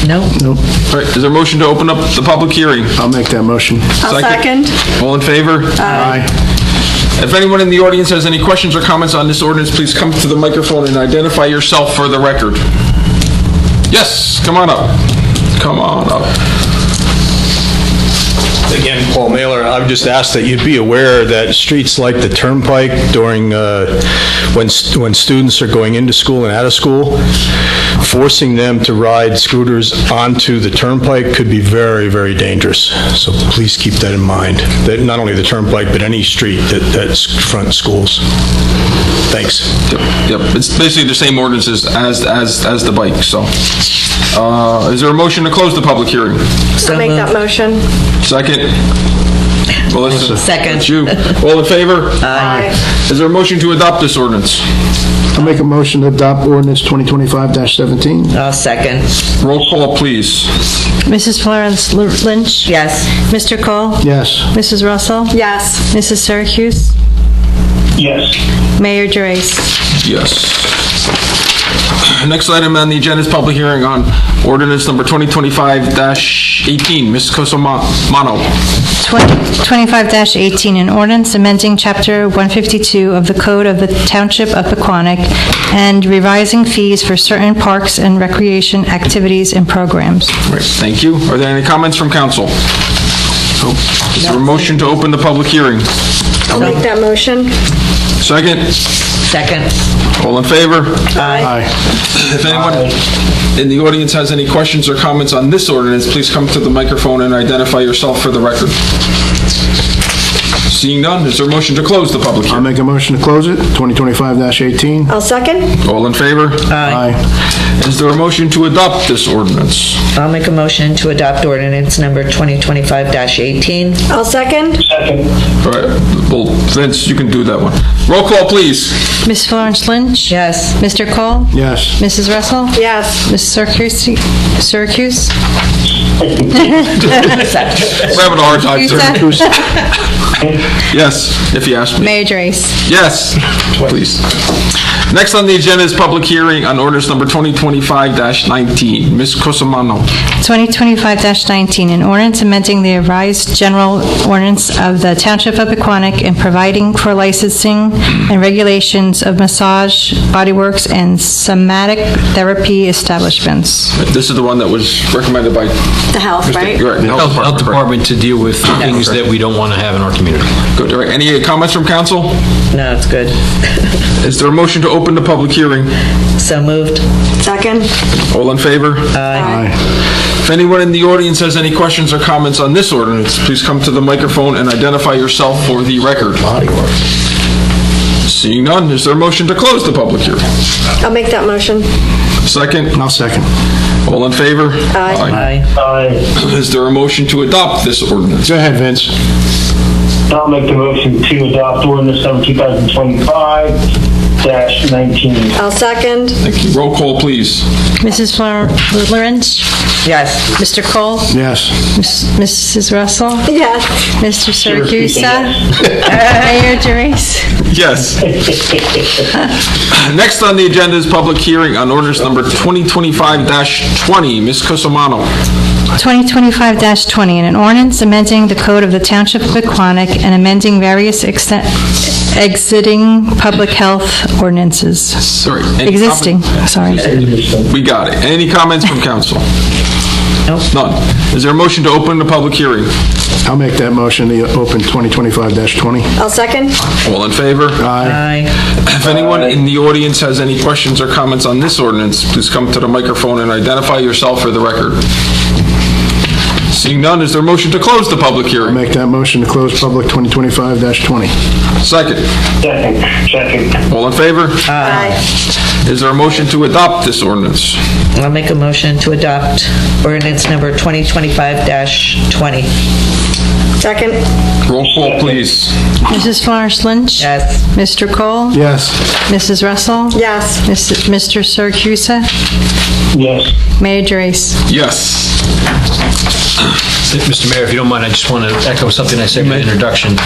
No. All right, is there a motion to open up the public hearing? I'll make that motion. I'll second. All in favor? Aye. If anyone in the audience has any questions or comments on this ordinance, please come to the microphone and identify yourself for the record. Yes, come on up. Come on up. Again, Paul Mailer, I would just ask that you be aware that streets like the Turnpike during, when students are going into school and out of school, forcing them to ride scooters onto the Turnpike could be very, very dangerous. So please keep that in mind, that not only the Turnpike, but any street that fronts schools. Thanks. Yep, it's basically the same ordinances as the bike, so. Is there a motion to close the public hearing? I'll make that motion. Second? Melissa? Second. That's you. All in favor? Aye. Is there a motion to adopt this ordinance? I'll make a motion to adopt ordinance 2025-17. I'll second. Roll call, please. Mrs. Florence Lynch? Yes. Mr. Cole? Yes. Mrs. Russell? Yes. Mrs. Syracuse? Yes. Mayor Gerace? Yes. Next item on the agenda is public hearing on ordinance number 2025-18. Ms. Cosomano. 25-18, an ordinance amending Chapter 152 of the Code of the Township of Pequannock and revising fees for certain parks and recreation activities and programs. Right, thank you. Are there any comments from council? Is there a motion to open the public hearing? I'll make that motion. Second? Second. All in favor? Aye. If anyone in the audience has any questions or comments on this ordinance, please come to the microphone and identify yourself for the record. Seeing none, is there a motion to close the public I'll hearing? make a motion to close it, 2025-18. I'll second. All in favor? Aye. Is there a motion to adopt this ordinance? I'll make a motion to adopt ordinance number 2025-18. I'll second. Second. All right, well, Vince, you can do that one. Roll call, please. Ms. Florence Lynch? Yes. Mr. Cole? Yes. Mrs. Russell? Yes. Mrs. Syracuse? We're having a hard time, sir. Yes, if you ask me. Mayor Gerace? Yes, please. Next on the agenda is public hearing on ordinance number 2025-19. Ms. Cosomano. 2025-19, an ordinance amending the revised general ordinance of the Township of Pequannock and providing for licensing and regulations of massage, bodyworks, and somatic therapy establishments. This is the one that was recommended by... The health, right? You're right, the Health Department to deal with things that we don't want to have in our community. Good, all right. Any comments from council? No, it's good. Is there a motion to open the public hearing? So moved. Second. All in favor? Aye. If anyone in the audience has any questions or comments on this ordinance, please come to the microphone and identify yourself for the record. Seeing none, is there a motion to close the public hearing? I'll make that motion. Second? I'll second. All in favor? Aye. Is there a motion to adopt this ordinance? Go ahead, Vince. I'll make the motion to adopt ordinance number 2025-19. I'll second. Thank you. Roll call, please. Mrs. Lawrence? Yes. Mr. Cole? Yes. Mrs. Russell? Yes. Mr. Siracusa? Yes. Mayor Therese? Yes. Next on the agenda is public hearing on ordinance number 2025-20. Ms. Cosomano. 2025-20, an ordinance amending the code of the Township of Pequannock and amending various exiting public health ordinances. Sorry. Existing, sorry. We got it. Any comments from council? Nope. None. Is there a motion to open the public hearing? I'll make that motion to open 2025-20. I'll second. All in favor? Aye. If anyone in the audience has any questions or comments on this ordinance, please come to the microphone and identify yourself for the record. Seeing none, is there a motion to close the public I'll hearing? make that motion to close public 2025-20. Second. Second. All in favor? Aye. Is there a motion to adopt this ordinance? I'll make a motion to adopt ordinance number 2025-20. Second. Roll call, please. Mrs. Florence Lynch? Yes. Mr. Cole? Yes. Mrs. Russell? Yes. Mr. Siracusa? Yes. Mayor Therese? Yes. Mr. Mayor, if you don't mind, I just want to echo something I said in my introduction.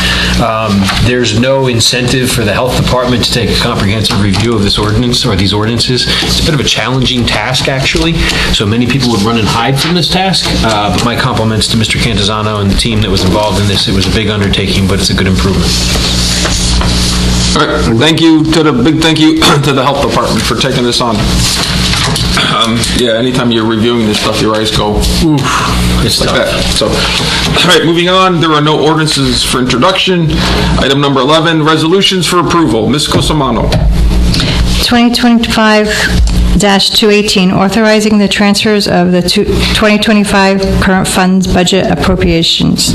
There's no incentive for the health department to take a comprehensive review of this ordinance or these ordinances. It's a bit of a challenging task, actually, so many people would run and hide from this task. But my compliments to Mr. Cantizano and the team that was involved in this. It was a big undertaking, but it's a good improvement. All right. Big thank you to the health department for taking this on. Yeah, anytime you're reviewing this stuff, your eyes go, oof, it's like that. So, all right, moving on. There are no ordinances for introduction. Item number 11, resolutions for approval. Ms. Cosomano. 2025-218, authorizing the transfers of the 2025 current funds budget appropriations.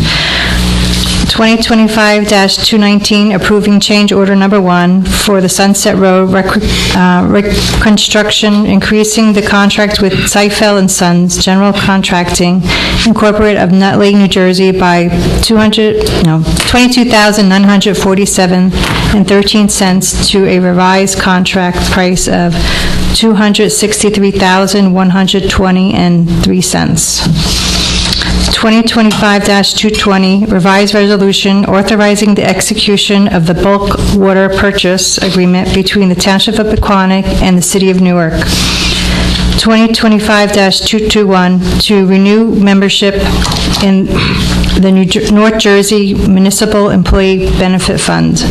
2025-219, approving change order number 1 for the Sunset Road reconstruction, increasing the contract with Seifel and Sons General Contracting, Incorporated of Nutley, New Jersey by $22,947.13 to a revised contract price of $263,120.03. 2025-220, revised resolution authorizing the execution of the bulk water purchase agreement between the Township of Pequannock and the City of Newark. 2025-221, to renew membership in the North Jersey Municipal Employee Benefit Fund.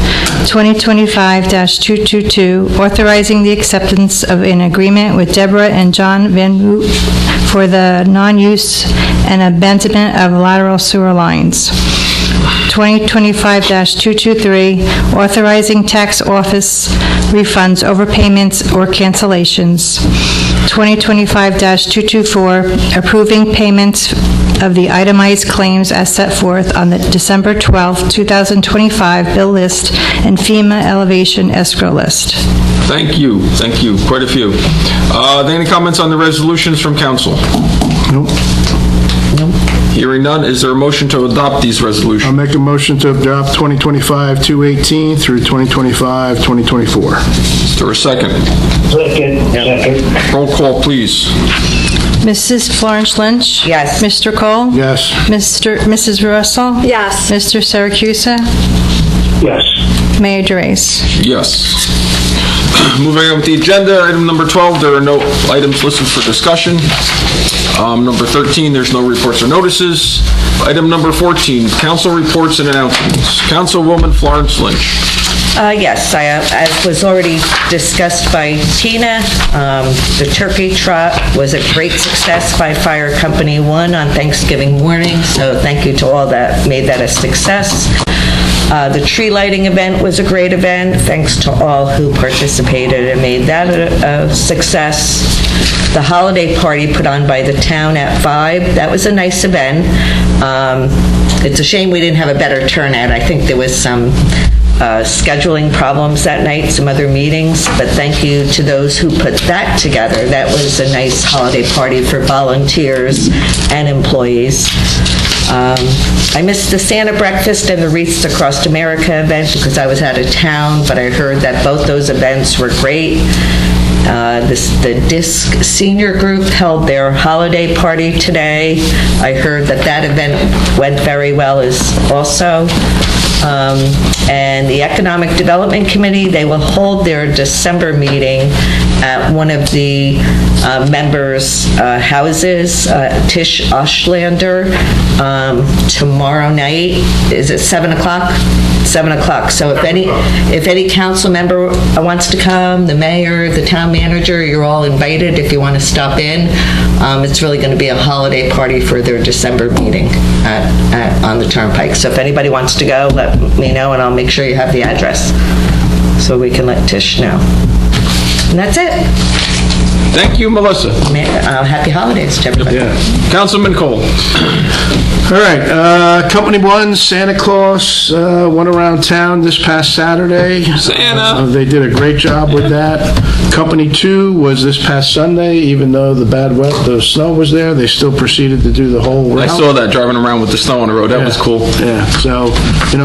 2025-222, authorizing the acceptance of an agreement with Deborah and John Van Root for the non-use and abandonment of lateral sewer lines. 2025-223, authorizing tax office refunds, overpayments, or cancellations. 2025-224, approving payments of the itemized claims as set forth on the December 12, 2025 bill list and FEMA elevation escrow list. Thank you. Quite a few. Any comments on the resolutions from council? Nope. Hearing none, is there a motion to adopt these resolutions? I'll make a motion to adopt 2025-218 through 2025-2024. Is there a second? Second. Roll call, please. Mrs. Florence Lynch? Yes. Mr. Cole? Yes. Mrs. Russell? Yes. Mr. Siracusa? Yes. Mayor Therese? Yes. Moving on with the agenda, item number 12, there are no items listed for discussion. Number 13, there's no reports or notices. Item number 14, council reports and announcements. Councilwoman Florence Lynch. Yes, as was already discussed by Tina, the turkey trot was a great success by Fire Company 1 on Thanksgiving morning, so thank you to all that made that a success. The tree lighting event was a great event. Thanks to all who participated and made that a success. The holiday party put on by the town at 5, that was a nice event. It's a shame we didn't have a better turnout. I think there was some scheduling problems that night, some other meetings, but thank you to those who put that together. That was a nice holiday party for volunteers and employees. I missed the Santa breakfast and the Wreaths Across America event because I was out of town, but I heard that both those events were great. The DISC senior group held their holiday party today. I heard that event went very well also. And the Economic Development Committee, they will hold their December meeting at one of the members' houses, Tish Oshlander, tomorrow night. Is it 7 o'clock? 7 o'clock. So if any council member wants to come, the mayor, the town manager, you're all invited if you want to stop in. It's really going to be a holiday party for their December meeting on the Turnpike. So if anybody wants to go, let me know and I'll make sure you have the address so we can let Tish know. And that's it. Thank you, Melissa. Happy holidays to everybody. Councilman Cole. All right, Company 1, Santa Claus, went around town this past Saturday. Santa. They did a great job with that. Company 2 was this past Sunday. Even though the snow was there, they still proceeded to do the whole route. I saw that driving around with the snow on the road. That was cool. Yeah, so,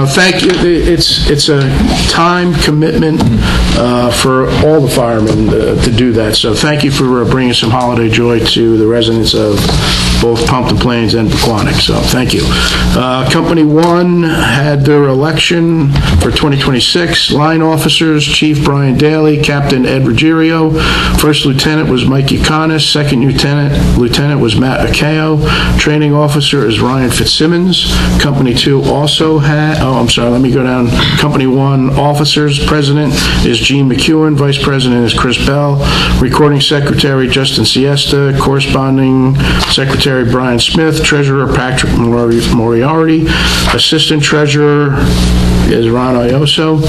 thank you. It's a time commitment for all the firemen to do that. So thank you for bringing some holiday joy to the residents of both Pumpkin Plains and Pequannock. So thank you. Company 1 had their election for 2026. Line officers, Chief Brian Daly, Captain Ed Ruggiero. First Lieutenant was Mike Yukonis. Second Lieutenant was Matt Maceo. Training officer is Ryan Fitzsimmons. Company 2 also had, let me go down. Company 1 officers, President is Gene McEwen. Vice President is Chris Bell. Recording Secretary Justin Siesta. Corresponding Secretary Brian Smith. Treasurer Patrick Moriarty. Assistant Treasurer is Ron Ioso.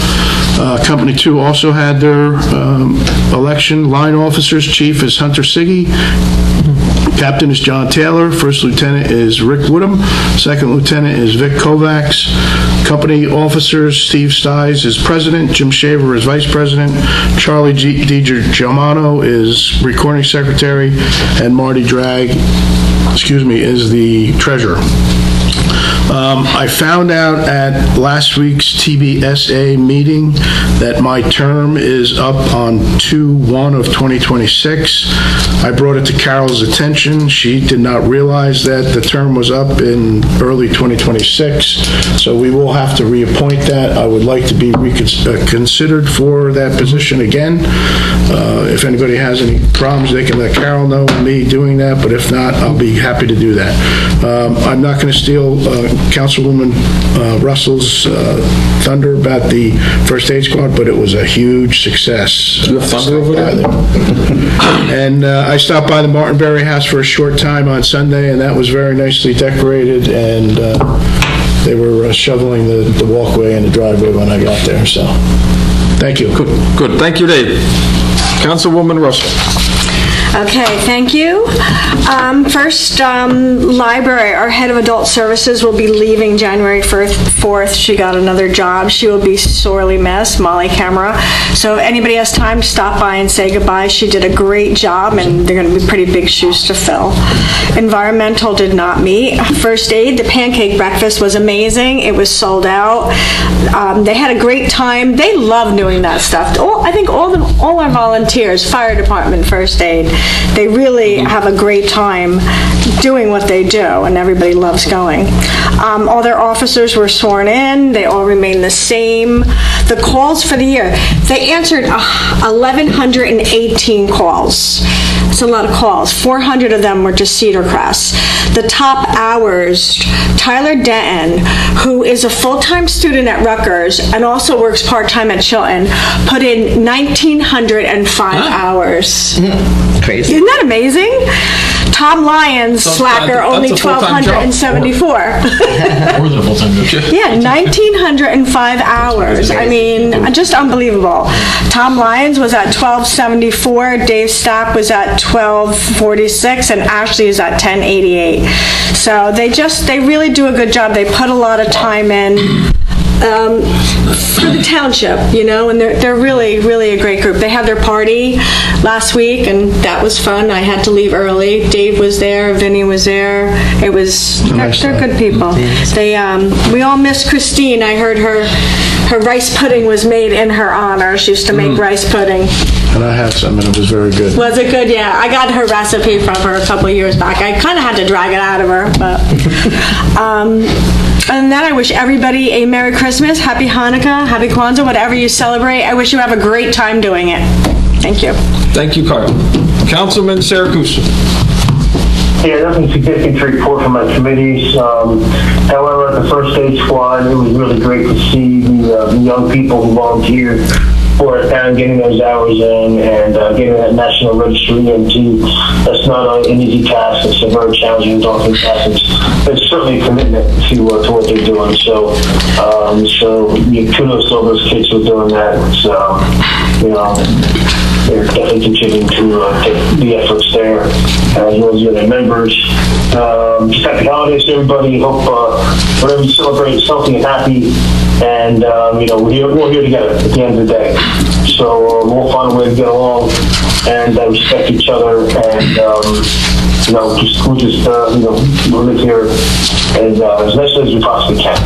Company 2 also had their election. Line officers, Chief is Hunter Siggy. Captain is John Taylor. First Lieutenant is Rick Woodham. Second Lieutenant is Vic Kovacs. Company officers, Steve Stiles is President. Jim Shaver is Vice President. Charlie DiGiamano is Recording Secretary. And Marty Dragg, is the Treasurer. I found out at last week's TBSA meeting that my term is up on 2/1 of 2026. I brought it to Carol's attention. She did not realize that the term was up in early 2026, so we will have to reappoint that. I would like to be considered for that position again. If anybody has any problems, they can let Carol know of me doing that, but if not, I'll be happy to do that. I'm not going to steal Councilwoman Russell's thunder about the first aid squad, but it was a huge success. You have thunder over there? And I stopped by the Martinberry House for a short time on Sunday, and that was very nicely decorated, and they were shoveling the walkway and the driveway when I got there, so thank you. Good. Thank you, Dave. Councilwoman Russell. Okay, thank you. First, library, our head of adult services will be leaving January 4th. She got another job. She will be sorely missed, Molly Camera. So if anybody has time to stop by and say goodbye. She did a great job, and they're going to be pretty big shoes to fill. Environmental did not meet. First aid, the pancake breakfast was amazing. It was sold out. They had a great time. They love doing that stuff. I think all our volunteers, fire department, first aid, they really have a great time doing what they do, and everybody loves going. All their officers were sworn in. They all remain the same. The calls for the year, they answered 1,118 calls. It's a lot of calls. 400 of them were to Cedar Crest. The top hours, Tyler Denton, who is a full-time student at Rutgers and also works part-time at Chilton, put in 1,905 hours. Crazy. Isn't that amazing? Tom Lyons, slacker, only 1,274. More than a full-time job. Yeah, 1,905 hours. I mean, just unbelievable. Tom Lyons was at 1,274, Dave Stapp was at 1,246, and Ashley is at 1,088. So they really do a good job. They put a lot of time in. for the township, and they're really, really a great group. They had their party last week, and that was fun. I had to leave early. Dave was there, Vinny was there. They're good people. We all miss Christine. I heard her rice pudding was made in her honor. She used to make rice pudding. And I had some, and it was very good. Was it good? Yeah. I got her recipe from her a couple of years back. I kind of had to drag it out of her, but... And then I wish everybody a Merry Christmas, Happy Hanukkah, Happy Kwanzaa, whatever you celebrate. I wish you have a great time doing it. Thank you. Thank you, Carl. Councilman Saracusa. Yeah, nothing significant to report from my committees. However, at the First Aid Squad, it was really great to see the young people who volunteered for it and getting those hours in and getting that national registry into. That's not an easy task. It's a very challenging and daunting task. It's certainly a commitment to what they're doing. So kudos to all those kids who are doing that. They're definitely contributing to the efforts there, as well as the other members. Just happy holidays to everybody. Hope whatever you celebrate is healthy and happy. And we're here together at the end of the day. So we'll find a way to get along and respect each other, and we'll live here as nicely as we possibly can.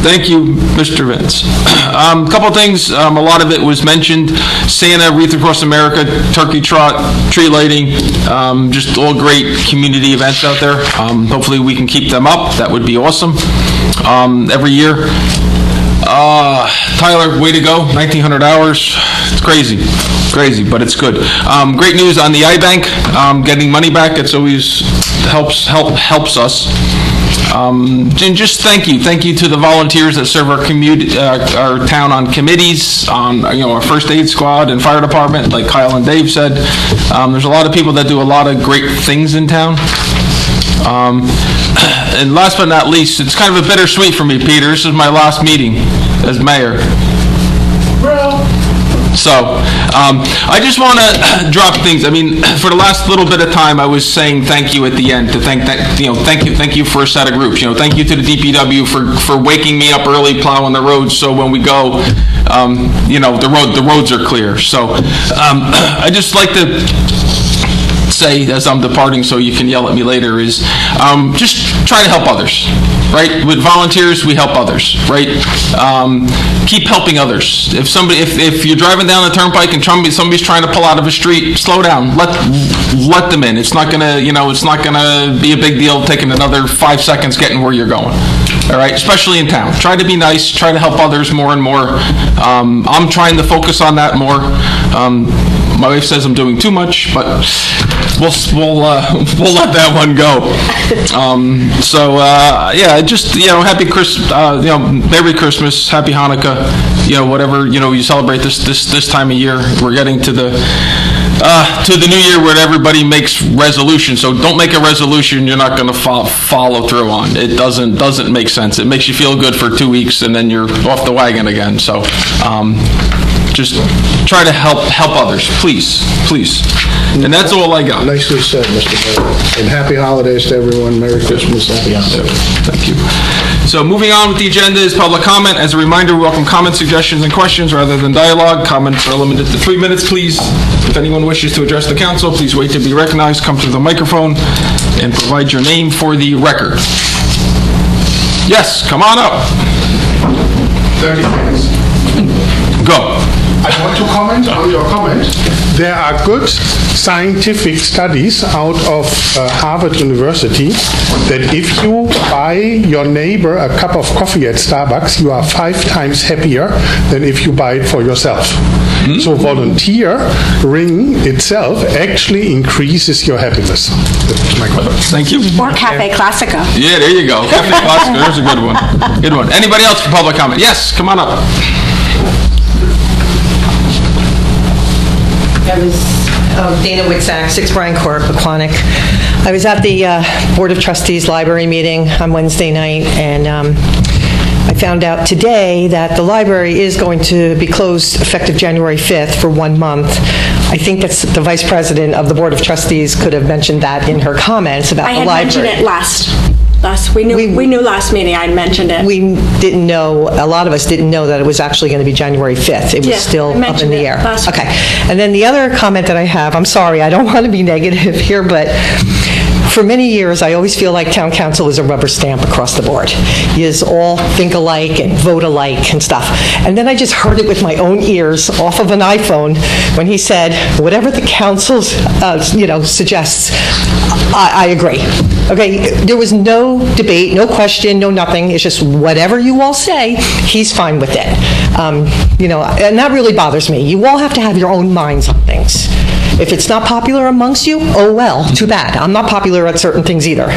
Thank you, Mr. Vince. A couple of things. A lot of it was mentioned. Santa, Wreath Across America, Turkey Trot, tree lighting, just all great community events out there. Hopefully we can keep them up. That would be awesome. Every year. Tyler, way to go. 1,900 hours. It's crazy, but it's good. Great news on the iBank. Getting money back. It's always helps us. And just thank you to the volunteers that serve our town on committees, on our First Aid Squad and Fire Department, like Kyle and Dave said. There's a lot of people that do a lot of great things in town. And last but not least, it's kind of a bittersweet for me, Peter. This is my last meeting as mayor. So, I just want to drop things. I mean, for the last little bit of time, I was saying thank you at the end to thank you for a set of groups. Thank you to the DPW for waking me up early, plowing the roads, so when we go, the roads are clear. So, I just like to say as I'm departing, so you can yell at me later, is just try to help others, right? With volunteers, we help others, right? Keep helping others. If you're driving down the turnpike and somebody's trying to pull out of a street, slow down. Let them in. It's not gonna be a big deal taking another 5 seconds getting where you're going. All right, especially in town. Try to be nice. Try to help others more and more. I'm trying to focus on that more. My wife says I'm doing too much, but we'll let that one go. Just happy Christmas, Merry Christmas, Happy Hanukkah, whatever you celebrate this time of year. We're getting to the new year where everybody makes resolutions. So don't make a resolution you're not going to follow through on. It doesn't make sense. It makes you feel good for 2 weeks and then you're off the wagon again. So just try to help others, please. And that's all I got. Nicely said, Mr. Mayor. And happy holidays to everyone. Merry Christmas. Happy holidays. Thank you. So moving on with the agenda is public comment. As a reminder, we welcome comments, suggestions, and questions rather than dialogue. Comments are limited to 3 minutes, please. If anyone wishes to address the council, please wait to be recognized, come to the microphone, and provide your name for the record. Yes, come on up. 30 seconds. Go. I want to comment on your comment. There are good scientific studies out of Harvard University that if you buy your neighbor a cup of coffee at Starbucks, you are 5 times happier than if you buy it for yourself. Mm-hmm. So volunteering itself actually increases your happiness. That's my comment. Thank you. Or Cafe Classica. Yeah, there you go. Cafe Classica, there's a good one. Good one. Anybody else for public comment? Yes, come on up. I was Dana Witzak, 6 Bryan Court, Pequannock. I was at the Board of Trustees library meeting on Wednesday night, and I found out today that the library is going to be closed effective January 5th for 1 month. I think that's the Vice President of the Board of Trustees could have mentioned that in her comments about the library. I had mentioned it We knew last meeting, I mentioned it. We didn't know, a lot of us didn't know that it was actually going to be January 5th. It was still up in the air. Okay. And then the other comment that I have, I'm sorry, I don't want to be negative here, but for many years, I always feel like town council is a rubber stamp across the board. You all think alike and vote alike and stuff. And then I just heard it with my own ears off of an iPhone when he said, whatever the council, suggests, I agree. Okay, there was no debate, no question, no nothing. It's just whatever you all say, he's fine with it. And that really bothers me. You all have to have your own minds on things. If it's not popular amongst you, oh well, too bad. I'm not popular at certain things either,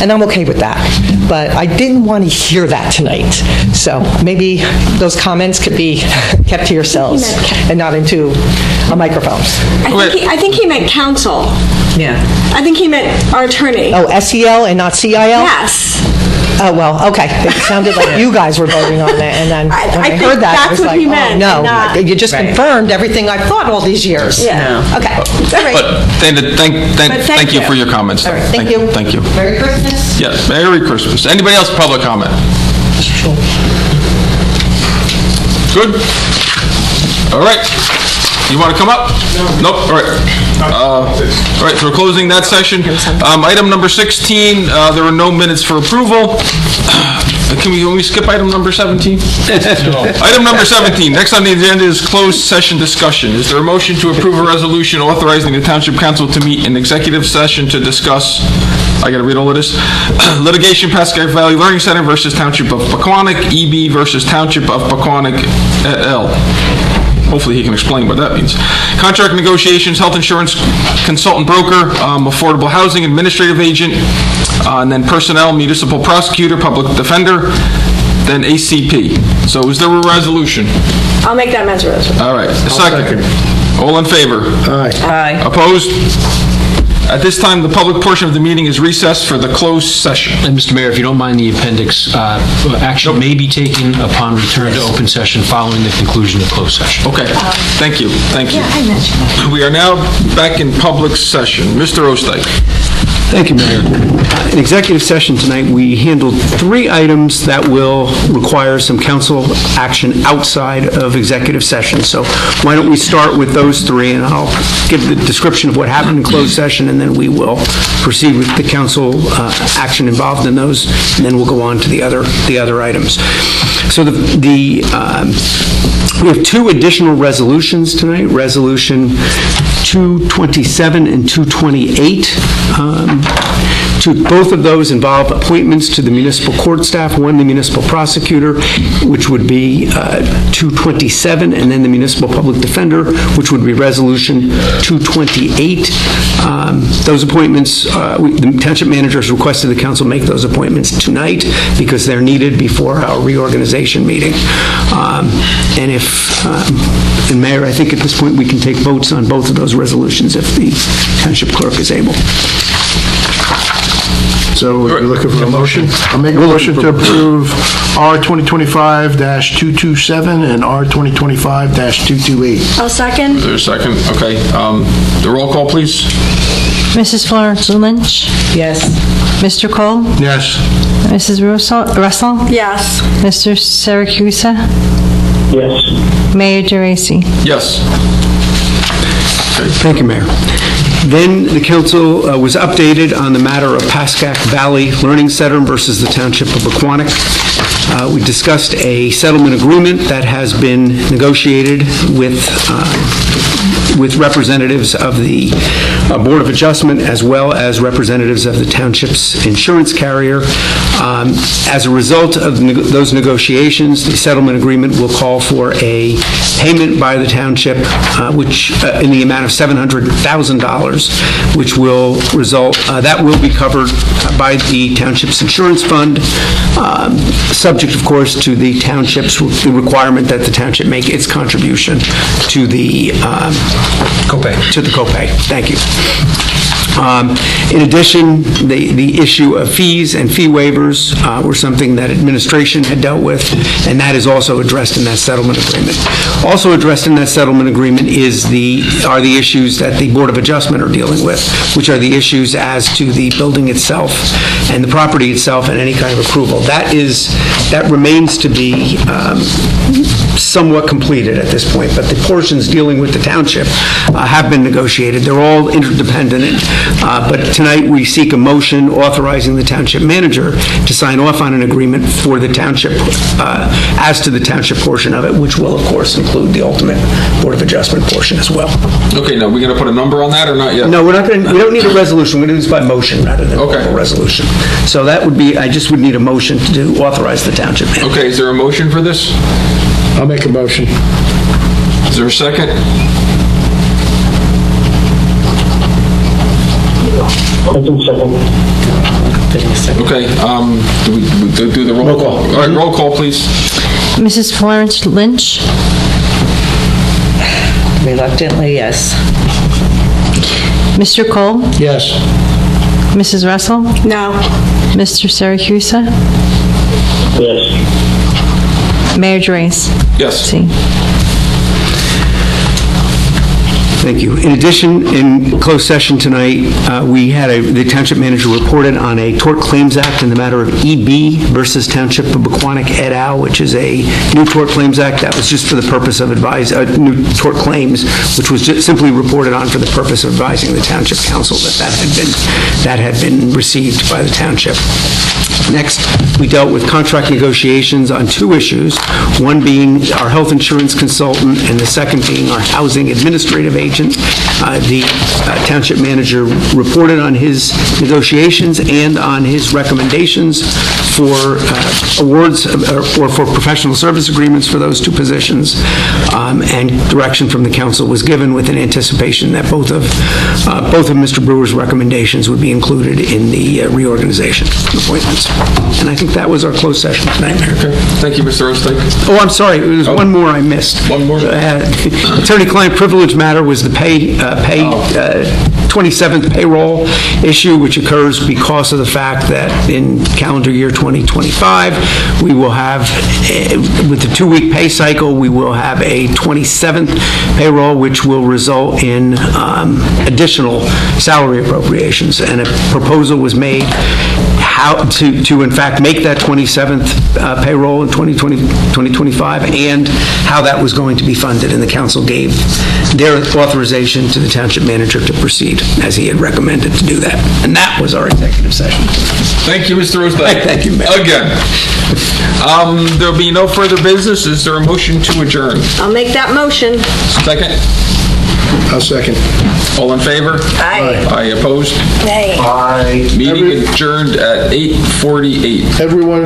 and I'm okay with that. But I didn't want to hear that tonight. So maybe those comments could be kept to yourselves and not into a microphone. I think he meant council. Yeah. I think he meant our attorney. Oh, SEL and not CIL? Yes. Oh, well, okay. It sounded like you guys were voting on that, and then when I heard that, I was like, oh, no. You just confirmed everything I've thought all these years. Yeah. Okay. All right. But thank you for your comments. All right. Thank you. Thank you. Merry Christmas. Yes, Merry Christmas. Anybody else public comment? Good? All right. You want to come up? No. Nope. All right. All right, so we're closing that session. Item number 16, there are no minutes for approval. Can we skip item number 17? Item number 17, next on the agenda is closed session discussion. Is there a motion to approve a resolution authorizing the Township Council to meet in executive session to discuss, I got to read all of this, litigation Pascack Valley Learning Center versus Township of Pequannock, EB versus Township of Pequannock et al. Hopefully he can explain what that means. Contract negotiations, health insurance consultant broker, affordable housing administrative agent, and then personnel, municipal prosecutor, public defender, then ACP. So is there a resolution? I'll make that as a resolution. All right. Second. All in favor? Aye. Opposed? At this time, the public portion of the meeting is recessed for the closed session. And Mr. Mayor, if you don't mind, the appendix, action may be taken upon return to open session following the conclusion of closed session. Okay. Thank you. Thank you. Yeah, I mentioned that. We are now back in public session. Mr. Osteich. Thank you, Mayor. In executive session tonight, we handled 3 items that will require some council action outside of executive session. So why don't we start with those 3, and I'll give the description of what happened in closed session, and then we will proceed with the council action involved in those, and then we'll go on to the other items. So we have 2 additional resolutions tonight, Resolution 227 and 228. Both of those involve appointments to the municipal court staff, one the municipal prosecutor, which would be 227, and then the municipal public defender, which would be Resolution 228. Those appointments, the township manager has requested the council make those appointments tonight because they're needed before our reorganization meeting. And Mayor, I think at this point we can take votes on both of those resolutions if the township clerk is able. So you're looking for a motion? I'll make a motion to approve R 2025-227 and R 2025-228. I'll second. Is there a second? Okay. The roll call, please. Mrs. Florence Lynch? Yes. Mr. Cole? Yes. Mrs. Russell? Yes. Mr. Siracusa? Yes. Mayor Geraci? Yes. Thank you, Mayor. Then the council was updated on the matter of Pascack Valley Learning Center versus the Township of Pequannock. We discussed a settlement agreement that has been negotiated with representatives of the Board of Adjustment as well as representatives of the township's insurance carrier. As a result of those negotiations, the settlement agreement will call for a payment by the township, which in the amount of $700,000, which will result, that will be covered by the township's insurance fund, subject, of course, to the township's requirement that the township make its contribution to the copay. To the copay. Thank you. In addition, the issue of fees and fee waivers were something that administration had dealt with, and that is also addressed in that settlement agreement. Also addressed in that settlement agreement are the issues that the Board of Adjustment are dealing with, which are the issues as to the building itself and the property itself and any kind of approval. That remains to be somewhat completed at this point, but the portions dealing with the township have been negotiated. They're all interdependent, but tonight we seek a motion authorizing the township manager to sign off on an agreement for the township, as to the township portion of it, which will, of course, include the ultimate Board of Adjustment portion as well. Okay, now, we're going to put a number on that or not yet? No, we don't need a resolution. We're going to do this by motion rather than a resolution. So that would be, I just would need a motion to authorize the township manager. Okay, is there a motion for this? I'll make a motion. Is there a second? Okay, do we do the roll call? All right, roll call, please. Mrs. Florence Lynch? Reluctantly, yes. Mr. Cole? Yes. Mrs. Russell? No. Mr. Siracusa? Yes. Mayor Joyce? Yes. Thank you. In addition, in closed session tonight, we had the township manager reported on a Tort Claims Act in the matter of EB versus Township of Pequannock et al., which is a new Tort Claims Act that was just for the purpose of new tort claims, which was just simply reported on for the purpose of advising the township council that had been received by the township. Next, we dealt with contract negotiations on two issues, one being our health insurance consultant and the second being our housing administrative agent. The township manager reported on his negotiations and on his recommendations for awards or for professional service agreements for those two positions, and direction from the council was given with an anticipation that both of Mr. Brewer's recommendations would be included in the reorganization appointments. And I think that was our closed session tonight, Mayor. Okay. Thank you, Mr. Ostek. Oh, I'm sorry. There's one more I missed. One more. Attorney-client privilege matter was the 27th payroll issue, which occurs because of the fact that in calendar year 2025, we will have, with the 2-week pay cycle, we will have a 27th payroll, which will result in additional salary appropriations. And a proposal was made how to in fact make that 27th payroll in 2025 and how that was going to be funded, and the council gave their authorization to the township manager to proceed as he had recommended to do that. And that was our executive session. Thank you, Mr. Ostek. Thank you, Mayor. Again. There'll be no further business. Is there a motion to adjourn? I'll make that motion. Second? I'll second. All in favor? Aye. Aye, opposed? Nay. Meeting adjourned at 8:48. Everyone